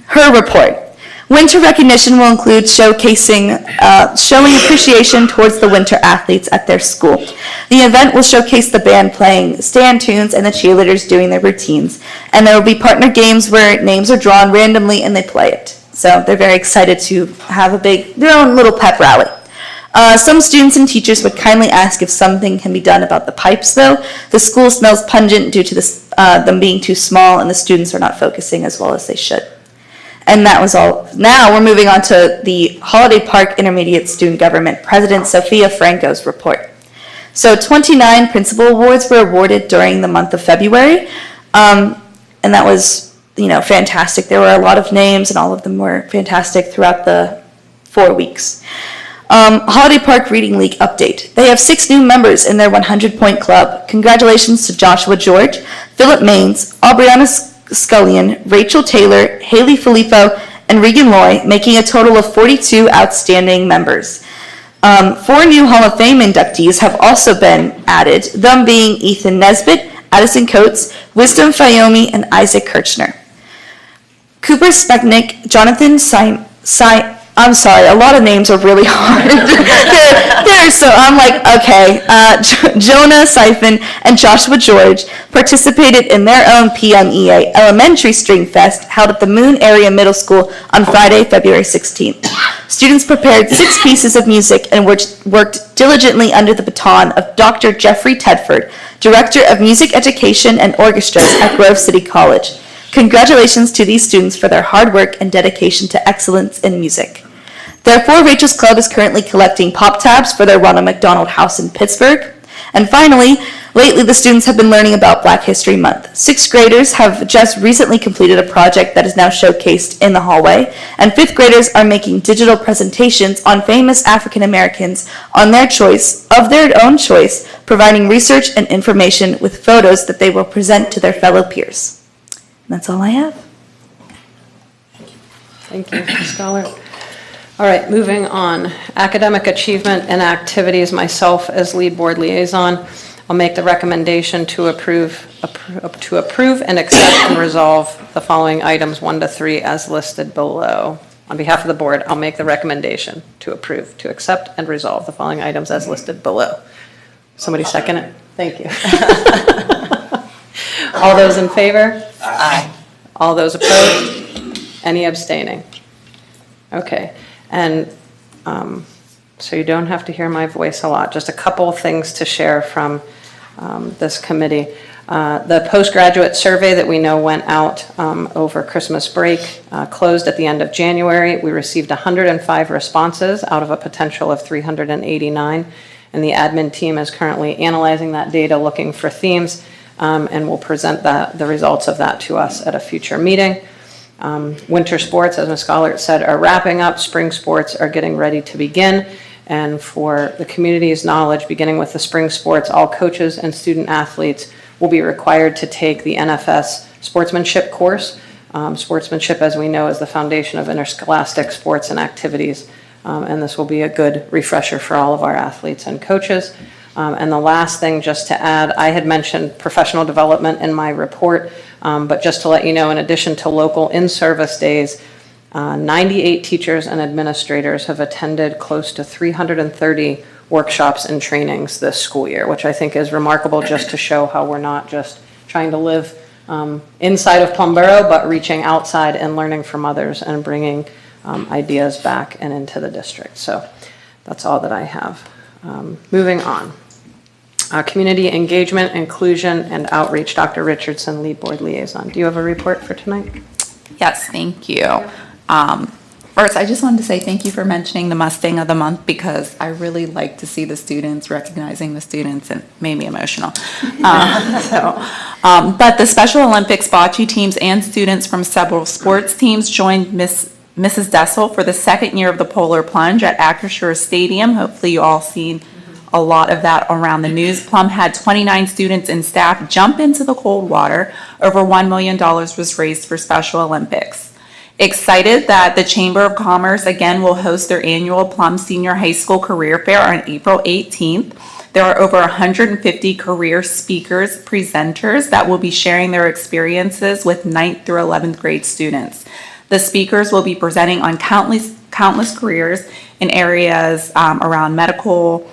Her report. Winter recognition will include showing appreciation towards the winter athletes at their school. The event will showcase the band playing stand tunes and the cheerleaders doing their routines. And there will be partner games where names are drawn randomly and they play it. So they're very excited to have their own little pep rally. Some students and teachers would kindly ask if something can be done about the pipes, though. The school smells pungent due to them being too small, and the students are not focusing as well as they should. And that was all. Now we're moving on to the Holiday Park Intermediate Student Government, President Sophia Franco's report. So 29 principal awards were awarded during the month of February, and that was fantastic. There were a lot of names, and all of them were fantastic throughout the 4 weeks. Holiday Park Reading League update. They have 6 new members in their 100-point club. Congratulations to Joshua George, Philip Maines, Aubriana Scullion, Rachel Taylor, Haley Filippo, and Regan Loy, making a total of 42 outstanding members. 4 new Hall of Fame inductees have also been added, them being Ethan Nesbitt, Addison Coates, Wisdom Fayomi, and Isaac Kirchner. Cooper Speknick, Jonathan I'm sorry, a lot of names are really hard. So I'm like, okay. Jonah Siphon and Joshua George participated in their own PMEA Elementary String Fest held at the Moon Area Middle School on Friday, February 16th. Students prepared 6 pieces of music and worked diligently under the baton of Dr. Jeffrey Tedford, Director of Music Education and Orchestras at Grove City College. Congratulations to these students for their hard work and dedication to excellence in music. Therefore, Rachel's Club is currently collecting pop tabs for their Ronald McDonald House in Pittsburgh. And finally, lately the students have been learning about Black History Month. 6th graders have just recently completed a project that is now showcased in the hallway, and 5th graders are making digital presentations on famous African Americans of their own choice, providing research and information with photos that they will present to their fellow peers. And that's all I have.
Thank you, Scholar. All right, moving on. Academic achievement and activities. Myself as lead board liaison, I'll make the recommendation to approve and accept and resolve the following items 1 to 3 as listed below. On behalf of the board, I'll make the recommendation to approve, to accept, and resolve the following items as listed below. Somebody second it? Thank you. All those in favor?
Aye.
All those opposed? Any abstaining? Okay, and so you don't have to hear my voice a lot. Just a couple of things to share from this committee. The postgraduate survey that we know went out over Christmas break closed at the end of January. We received 105 responses out of a potential of 389, and the admin team is currently analyzing that data, looking for themes, and will present the results of that to us at a future meeting. Winter sports, as Ms. Schollert said, are wrapping up. Spring sports are getting ready to begin. And for the community's knowledge, beginning with the spring sports, all coaches and student athletes will be required to take the NFS sportsmanship course. Sportsmanship, as we know, is the foundation of interscholastic sports and activities. And this will be a good refresher for all of our athletes and coaches. And the last thing, just to add, I had mentioned professional development in my report, but just to let you know, in addition to local in-service days, 98 teachers and administrators have attended close to 330 workshops and trainings this school year, which I think is remarkable, just to show how we're not just trying to live inside of Plum Borough, but reaching outside and learning from others and bringing ideas back and into the district. So that's all that I have. Moving on. Community engagement, inclusion, and outreach. Dr. Richardson, lead board liaison. Do you have a report for tonight?
Yes, thank you. First, I just wanted to say thank you for mentioning the Mustang of the Month, because I really like to see the students, recognizing the students, and made me emotional. But the Special Olympics bocce teams and students from several sports teams joined Mrs. Dessel for the second year of the Polar Plunge at Acrisure Stadium. Hopefully you all seen a lot of that around the news. Plum had 29 students and staff jump into the cold water. Over $1 million was raised for Special Olympics. Excited that the Chamber of Commerce again will host their annual Plum Senior High School Career Fair on April 18th. There are over 150 career speakers, presenters that will be sharing their experiences with 9th through 11th grade students. The speakers will be presenting on countless careers in areas around medical,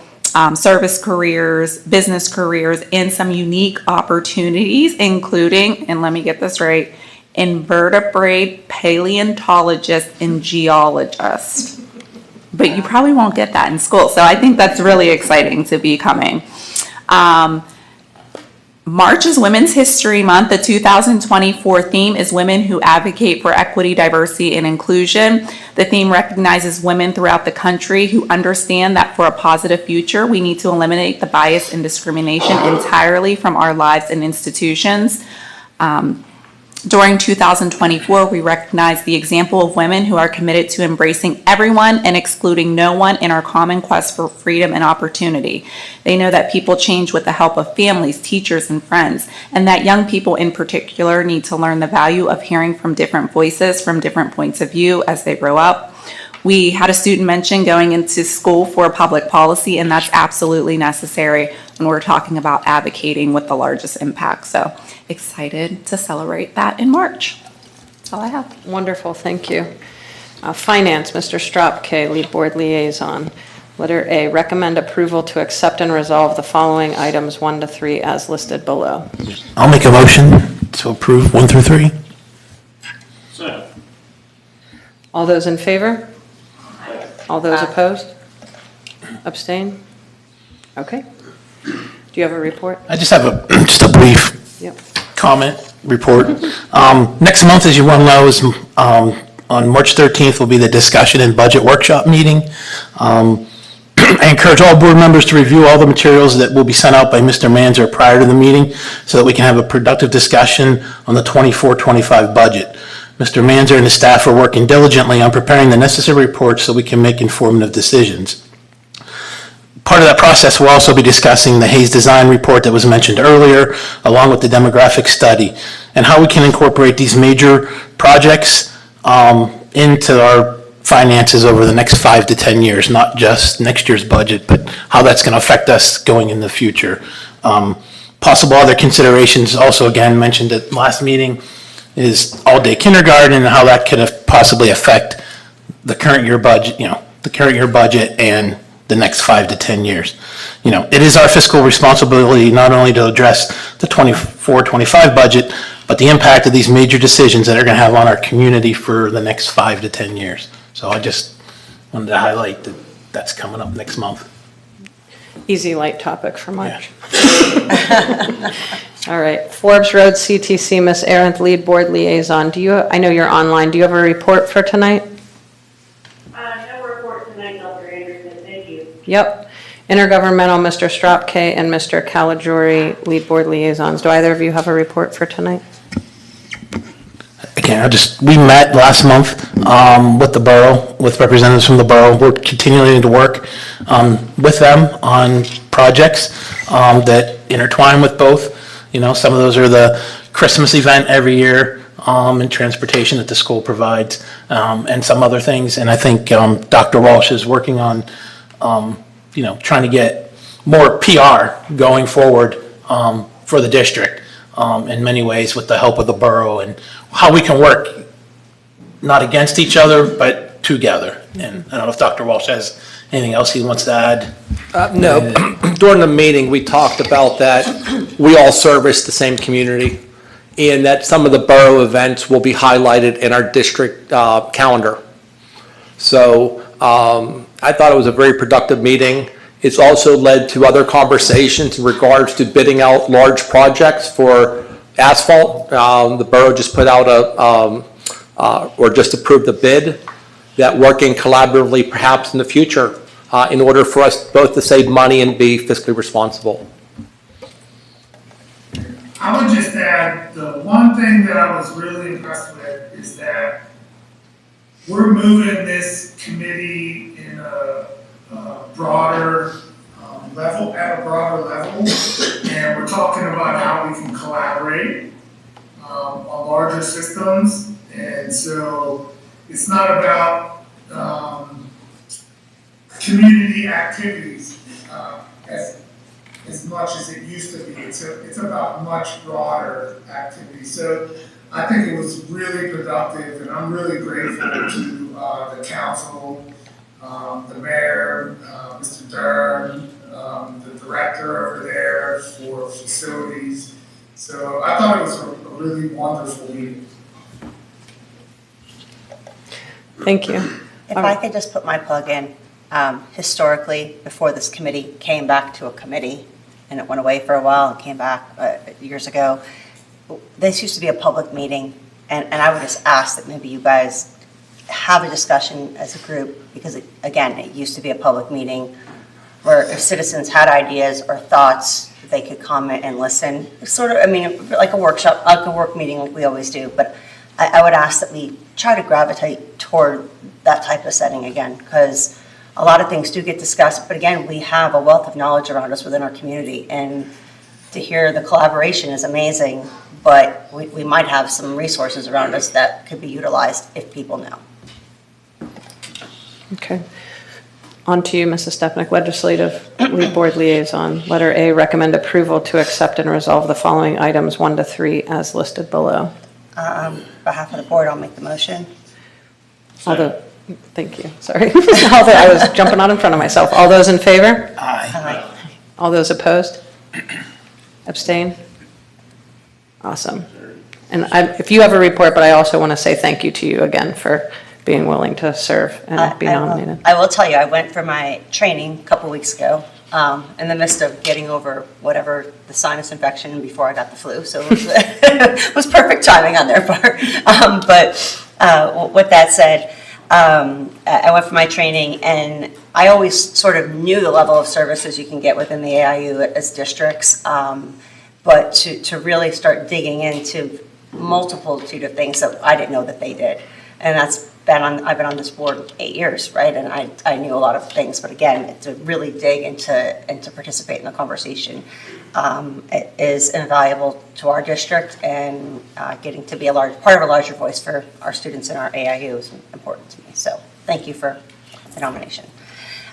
service careers, business careers, and some unique opportunities, including, and let me get this right, invertebrate paleontologist and geologist. But you probably won't get that in school, so I think that's really exciting to be coming. March is Women's History Month. The 2024 theme is Women Who Advocate for Equity, Diversity, and Inclusion. The theme recognizes women throughout the country who understand that for a positive future, we need to eliminate the bias and discrimination entirely from our lives and institutions. During 2024, we recognize the example of women who are committed to embracing everyone and excluding no one in our common quest for freedom and opportunity. They know that people change with the help of families, teachers, and friends, and that young people in particular need to learn the value of hearing from different voices, from different points of view as they grow up. We had a student mention going into school for public policy, and that's absolutely necessary when we're talking about advocating with the largest impact. So excited to celebrate that in March. That's all I have.
Wonderful, thank you. Finance, Mr. Stropke, lead board liaison. Letter A, recommend approval to accept and resolve the following items 1 to 3 as listed below.
I'll make a motion to approve 1 through 3.
All those in favor? All those opposed? Abstain? Okay. Do you have a report?
I just have just a brief comment report. Next month, as you well know, is on March 13th will be the discussion and budget workshop meeting. I encourage all board members to review all the materials that will be sent out by Mr. Manzer prior to the meeting so that we can have a productive discussion on the 24-25 budget. Mr. Manzer and his staff are working diligently on preparing the necessary reports so we can make informative decisions. Part of that process, we'll also be discussing the Hayes Design Report that was mentioned earlier, along with the demographic study, and how we can incorporate these major projects into our finances over the next 5 to 10 years, not just next year's budget, but how that's going to affect us going in the future. Possible other considerations, also again mentioned at last meeting, is all-day kindergarten and how that could possibly affect the current year budget, and the next 5 to 10 years. It is our fiscal responsibility not only to address the 24-25 budget, but the impact of these major decisions that are going to have on our community for the next 5 to 10 years. So I just wanted to highlight that that's coming up next month.
Easy light topic for March. All right, Forbes Road CTC, Ms. Arendt, lead board liaison. I know you're online, do you have a report for tonight?
No report tonight, Dr. Anderson, thank you.
Yep. Intergovernmental, Mr. Stropke and Mr. Caligiuri, lead board liaisons. Do either of you have a report for tonight?
Again, we met last month with the borough, with representatives from the borough. We're continuing to work with them on projects that intertwine with both. You know, some of those are the Christmas event every year and transportation that the school provides and some other things. And I think Dr. Walsh is working on, trying to get more PR going forward for the district in many ways with the help of the borough and how we can work not against each other, but together. And I don't know if Dr. Walsh has anything else he wants to add.
No, during the meeting, we talked about that we all service the same community and that some of the borough events will be highlighted in our district calendar. So I thought it was a very productive meeting. It's also led to other conversations in regards to bidding out large projects for asphalt. The borough just put out or just approved a bid that working collaboratively perhaps in the future in order for us both to save money and be fiscally responsible.
I would just add, the one thing that I was really impressed with is that we're moving this committee in a broader level, at a broader level, and we're talking about how we can collaborate on larger systems. And so it's not about community activities as much as it used to be. It's about much broader activities. So I think it was really productive, and I'm really grateful to the council, the mayor, Mr. Dern, the director over there for facilities. So I thought it was a really wonderful meeting.
Thank you.
If I could just put my plug in, historically, before this committee came back to a committee, and it went away for a while and came back years ago, this used to be a public meeting, and I would just ask that maybe you guys have a discussion as a group, because again, it used to be a public meeting where if citizens had ideas or thoughts, they could comment and listen. It's sort of, like a workshop, like a work meeting like we always do, but I would ask that we try to gravitate toward that type of setting again, because a lot of things do get discussed, but again, we have a wealth of knowledge around us within our community, and to hear the collaboration is amazing, but we might have some resources around us that could be utilized if people know.
Okay. On to you, Mrs. Stepnick, Legislative Lead Board Liaison. Letter A, recommend approval to accept and resolve the following items 1 to 3 as listed below.
On behalf of the board, I'll make the motion.
Thank you, sorry. I was jumping out in front of myself. All those in favor?
Aye.
All those opposed? Abstain? Awesome. And if you have a report, but I also want to say thank you to you again for being willing to serve and be nominated.
I will tell you, I went for my training a couple weeks ago in the midst of getting over whatever the sinus infection before I got the flu. So it was perfect timing on their part. But with that said, I went for my training, and I always sort of knew the level of services you can get within the AIU as districts, but to really start digging into multitude of things that I didn't know that they did. And I've been on this board 8 years, right? And I knew a lot of things, but again, to really dig into and to participate in the conversation it is invaluable to our district, and getting to be a large part of a larger voice for our students in our AIU is important to me. So thank you for the nomination.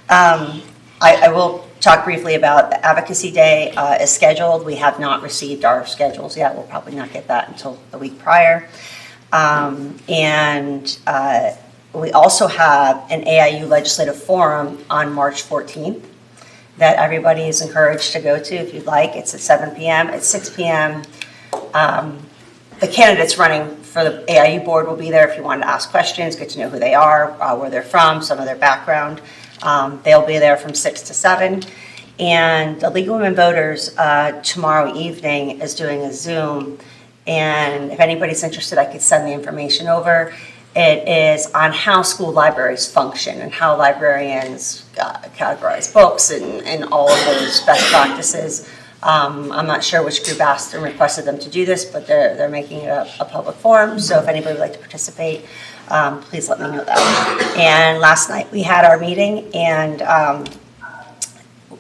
I will talk briefly about the Advocacy Day is scheduled. We have not received our schedules yet. We'll probably not get that until the week prior. We also have an AIU Legislative Forum on March 14th that everybody is encouraged to go to if you'd like. It's at 7 p.m. At 6 p.m., the candidates running for the AIU board will be there if you wanted to ask questions, get to know who they are, where they're from, some of their background. They'll be there from 6 to 7. And the League of Women Voters tomorrow evening is doing a Zoom. And if anybody's interested, I could send the information over. It is on how school libraries function and how librarians categorize books and all of those best practices. I'm not sure which group asked and requested them to do this, but they're making it a public forum. So if anybody would like to participate, please let me know that. And last night we had our meeting, and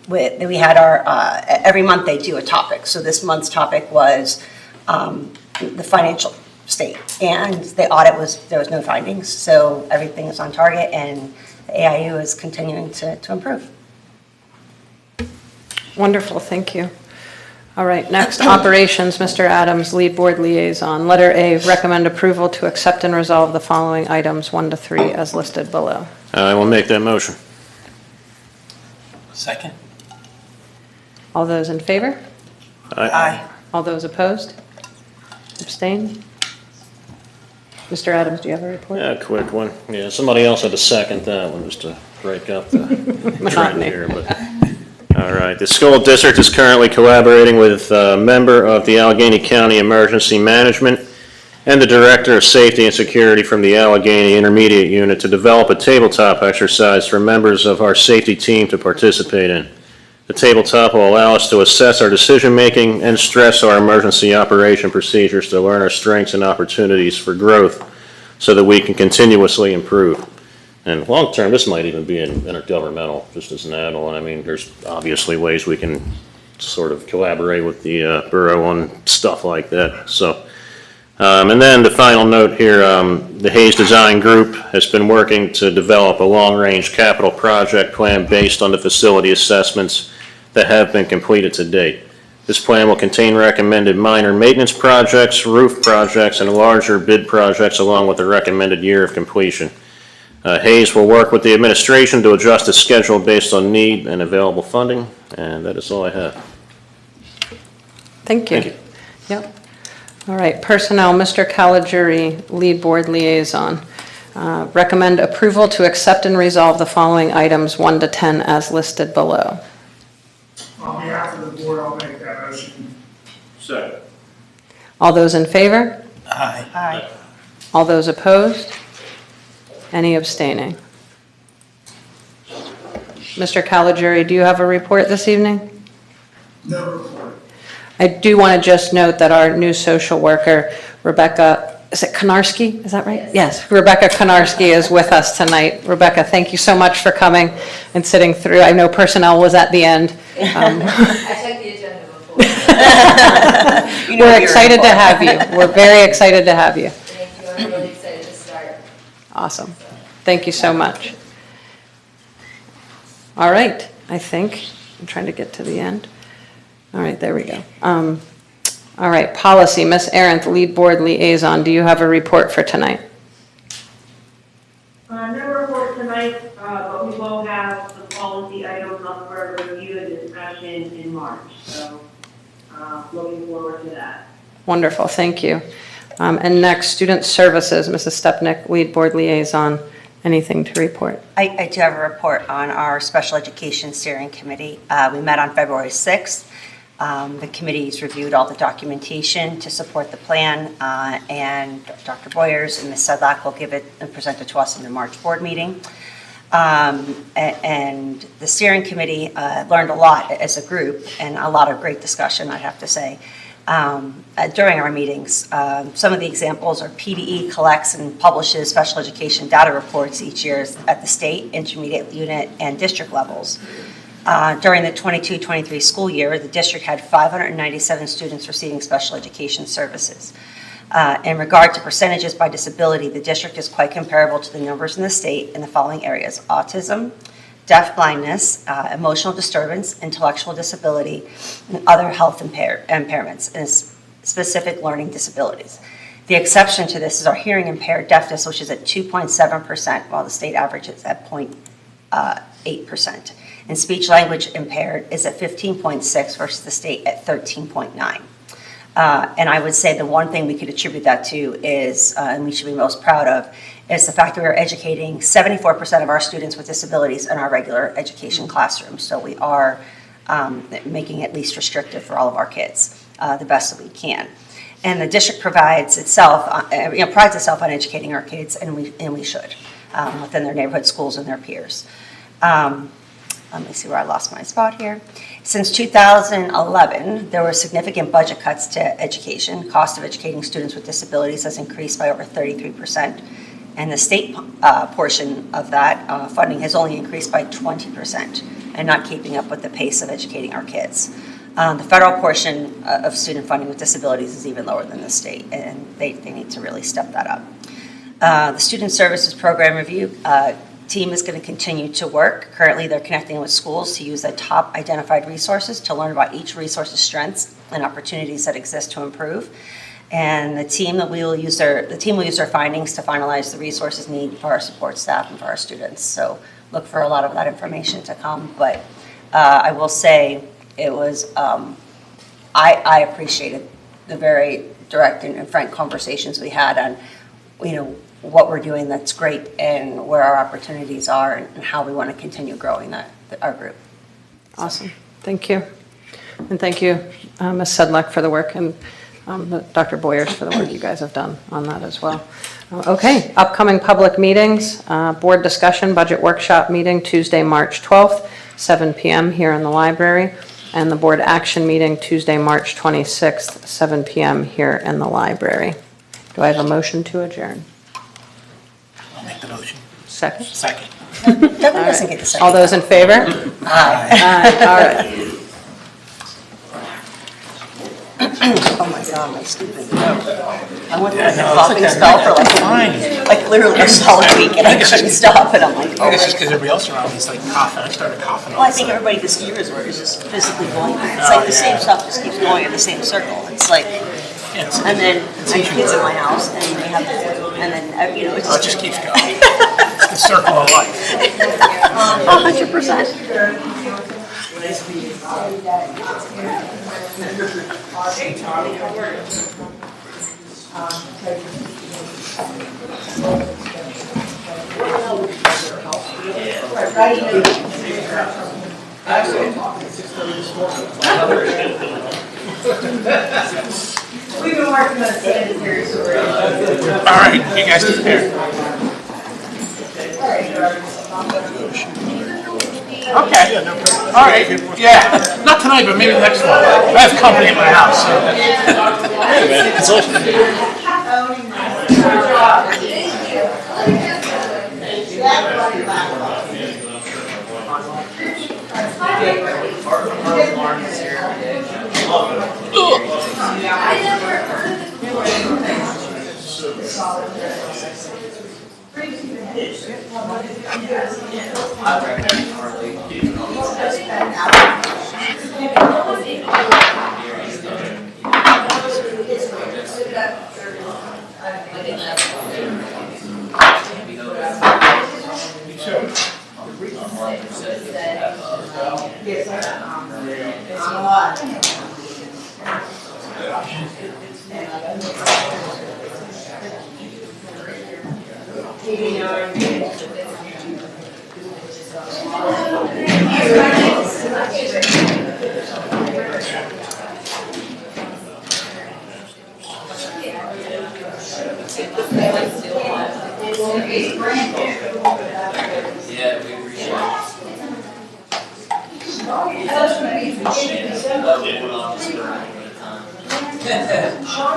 we had our, every month they do a topic. So this month's topic was the financial state, and the audit there was no findings. So everything is on target, and the AIU is continuing to improve.
Wonderful, thank you. All right, next, operations, Mr. Adams, lead board liaison. Letter A, recommend approval to accept and resolve the following items 1 to 3 as listed below.
I will make that motion.
Second.
All those in favor?
Aye.
All those opposed? Abstain? Mr. Adams, do you have a report?
Yeah, quick one. Yeah, somebody else had to second that one just to break up the trend here. But all right, the school district is currently collaborating with a member of the Allegheny County Emergency Management and the Director of Safety and Security from the Allegheny Intermediate Unit to develop a tabletop exercise for members of our safety team to participate in. The tabletop will allow us to assess our decision-making and stress our emergency operation procedures to learn our strengths and opportunities for growth so that we can continuously improve. And long-term, this might even be intergovernmental, just as an add-on. I mean, there's obviously ways we can sort of collaborate with the borough on stuff like that. So, and then the final note here, the Hayes Design Group has been working to develop a long-range capital project plan based on the facility assessments that have been completed to date. This plan will contain recommended minor maintenance projects, roof projects, and larger bid projects along with the recommended year of completion. Hayes will work with the administration to adjust the schedule based on need and available funding, and that is all I have.
Thank you.
Thank you.
Yep. All right, personnel, Mr. Caligiuri, lead board liaison. Recommend approval to accept and resolve the following items 1 to 10 as listed below.
On behalf of the board, I'll make that motion.
Second.
All those in favor?
Aye.
Aye.
All those opposed? Any abstaining? Mr. Caligiuri, do you have a report this evening?
No report.
I do want to just note that our new social worker, Rebecca, is it Konarski? Is that right? Yes. Rebecca Konarski is with us tonight. Rebecca, thank you so much for coming and sitting through. I know personnel was at the end.
I checked the agenda before.
We're excited to have you. We're very excited to have you.
Thank you. I'm really excited to start.
Awesome. Thank you so much. All right, I think, I'm trying to get to the end. All right, there we go. All right, policy, Ms. Arendt, lead board liaison, do you have a report for tonight?
No report tonight, but we will have the policy items up for review and discussion in March. So looking forward to that.
Wonderful, thank you. And next, student services, Mrs. Stepnick, lead board liaison, anything to report?
I do have a report on our special education steering committee. We met on February 6th. The committee's reviewed all the documentation to support the plan, and Dr. Boyers and Ms. Sedlak will give it and present it to us in the March board meeting. And the steering committee learned a lot as a group and a lot of great discussion, I have to say, during our meetings. Some of the examples are PDE collects and publishes special education data reports each year at the state, intermediate unit, and district levels. During the 22-23 school year, the district had 597 students receiving special education services. In regard to percentages by disability, the district is quite comparable to the numbers in the state in the following areas: autism, deaf-blindness, emotional disturbance, intellectual disability, and other health impairments, and specific learning disabilities. The exception to this is our hearing impaired deafness, which is at 2.7%, while the state average is at 0.8%. And speech language impaired is at 15.6 versus the state at 13.9. And I would say the one thing we could attribute that to is, and we should be most proud of, is the fact that we're educating 74% of our students with disabilities in our regular education classrooms. So we are making it least restrictive for all of our kids, the best that we can. And the district prides itself on educating our kids, and we should, within their neighborhood schools and their peers. Let me see where I lost my spot here. Since 2011, there were significant budget cuts to education. Cost of educating students with disabilities has increased by over 33%. And the state portion of that funding has only increased by 20% and not keeping up with the pace of educating our kids. The federal portion of student funding with disabilities is even lower than the state, and they need to really step that up. The Student Services Program Review team is going to continue to work. Currently, they're connecting with schools to use the top identified resources to learn about each resource's strengths and opportunities that exist to improve. And the team will use their findings to finalize the resources needed for our support staff and for our students. So look for a lot of that information to come. But I will say it was, I appreciated the very direct and frank conversations we had on, what we're doing that's great and where our opportunities are and how we want to continue growing our group.
Awesome. Thank you. And thank you, Ms. Sedlak, for the work, and Dr. Boyers for the work you guys have done on that as well. Okay, upcoming public meetings, board discussion, budget workshop meeting, Tuesday, March 12th, 7 p.m. here in the library, and the board action meeting, Tuesday, March 26th, 7 p.m. here in the library. Do I have a motion to adjourn?
I'll make the motion.
Second?
Second.
Doesn't get the second.
All those in favor?
Aye.
Aye, all right.
Oh my God, my stupid throat. I went through a coughing spell for like literally a solid week, and I couldn't stop, and I'm like, oh
I guess
my
it's because everybody else around me is like coughing. I started coughing.
Well, I think everybody just ears were just physically going. It's like the same stuff just keeps going in the same circle. It's like, and then I have kids in my house, and they have the flu, and then it just
keeps going. It's the circle of life.
100%.
We've been working on sanitary sewer.
All right, you guys take care. Okay. All right. Yeah. Not tonight, but maybe next one. I have company at my house. So. Hey, man. It's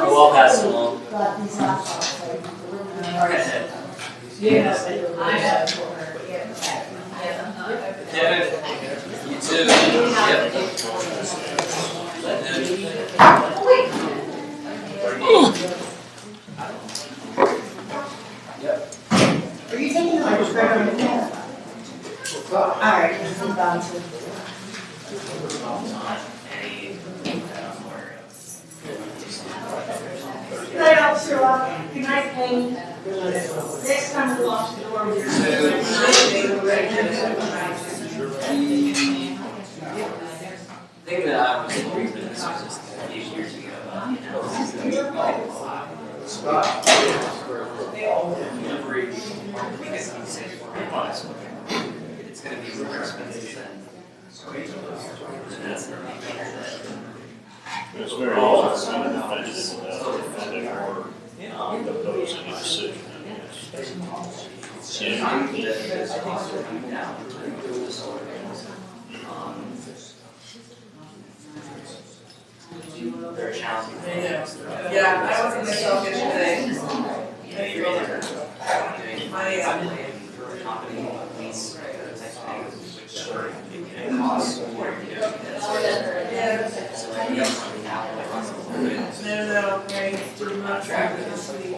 We'll all pass it along. Kevin, you too.
Are you taking the microphone? All right, this is down to. Good night, Officer Locke. Good night, Payne. Next time we lock the door, we're
Think of
It's gonna be more expensive than.
It's very often opposing a decision.
They're challenging.
Yeah, I wasn't myself yesterday. My, no, right, do not track this week.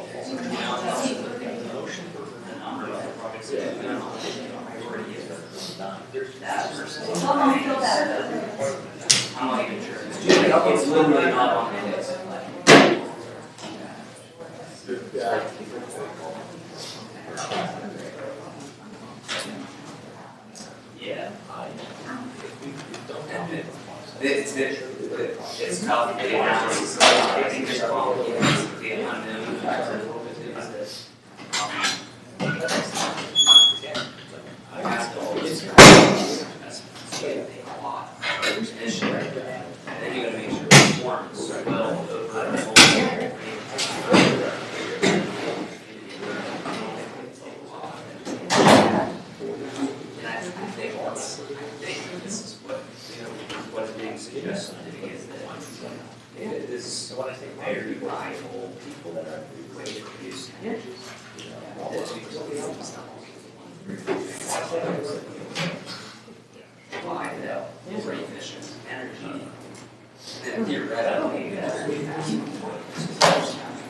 I'm not even sure. It's literally not on the list. Yeah. It's tough. The analysis, I think there's a problem. The unknown factor is this. I have to always pay a lot. Initially, and then you gotta make sure it performs well over the whole year. And I think this is what is being suggested is that it is very prideful people that are way to produce energy. Why that very efficient energy. And theoretically,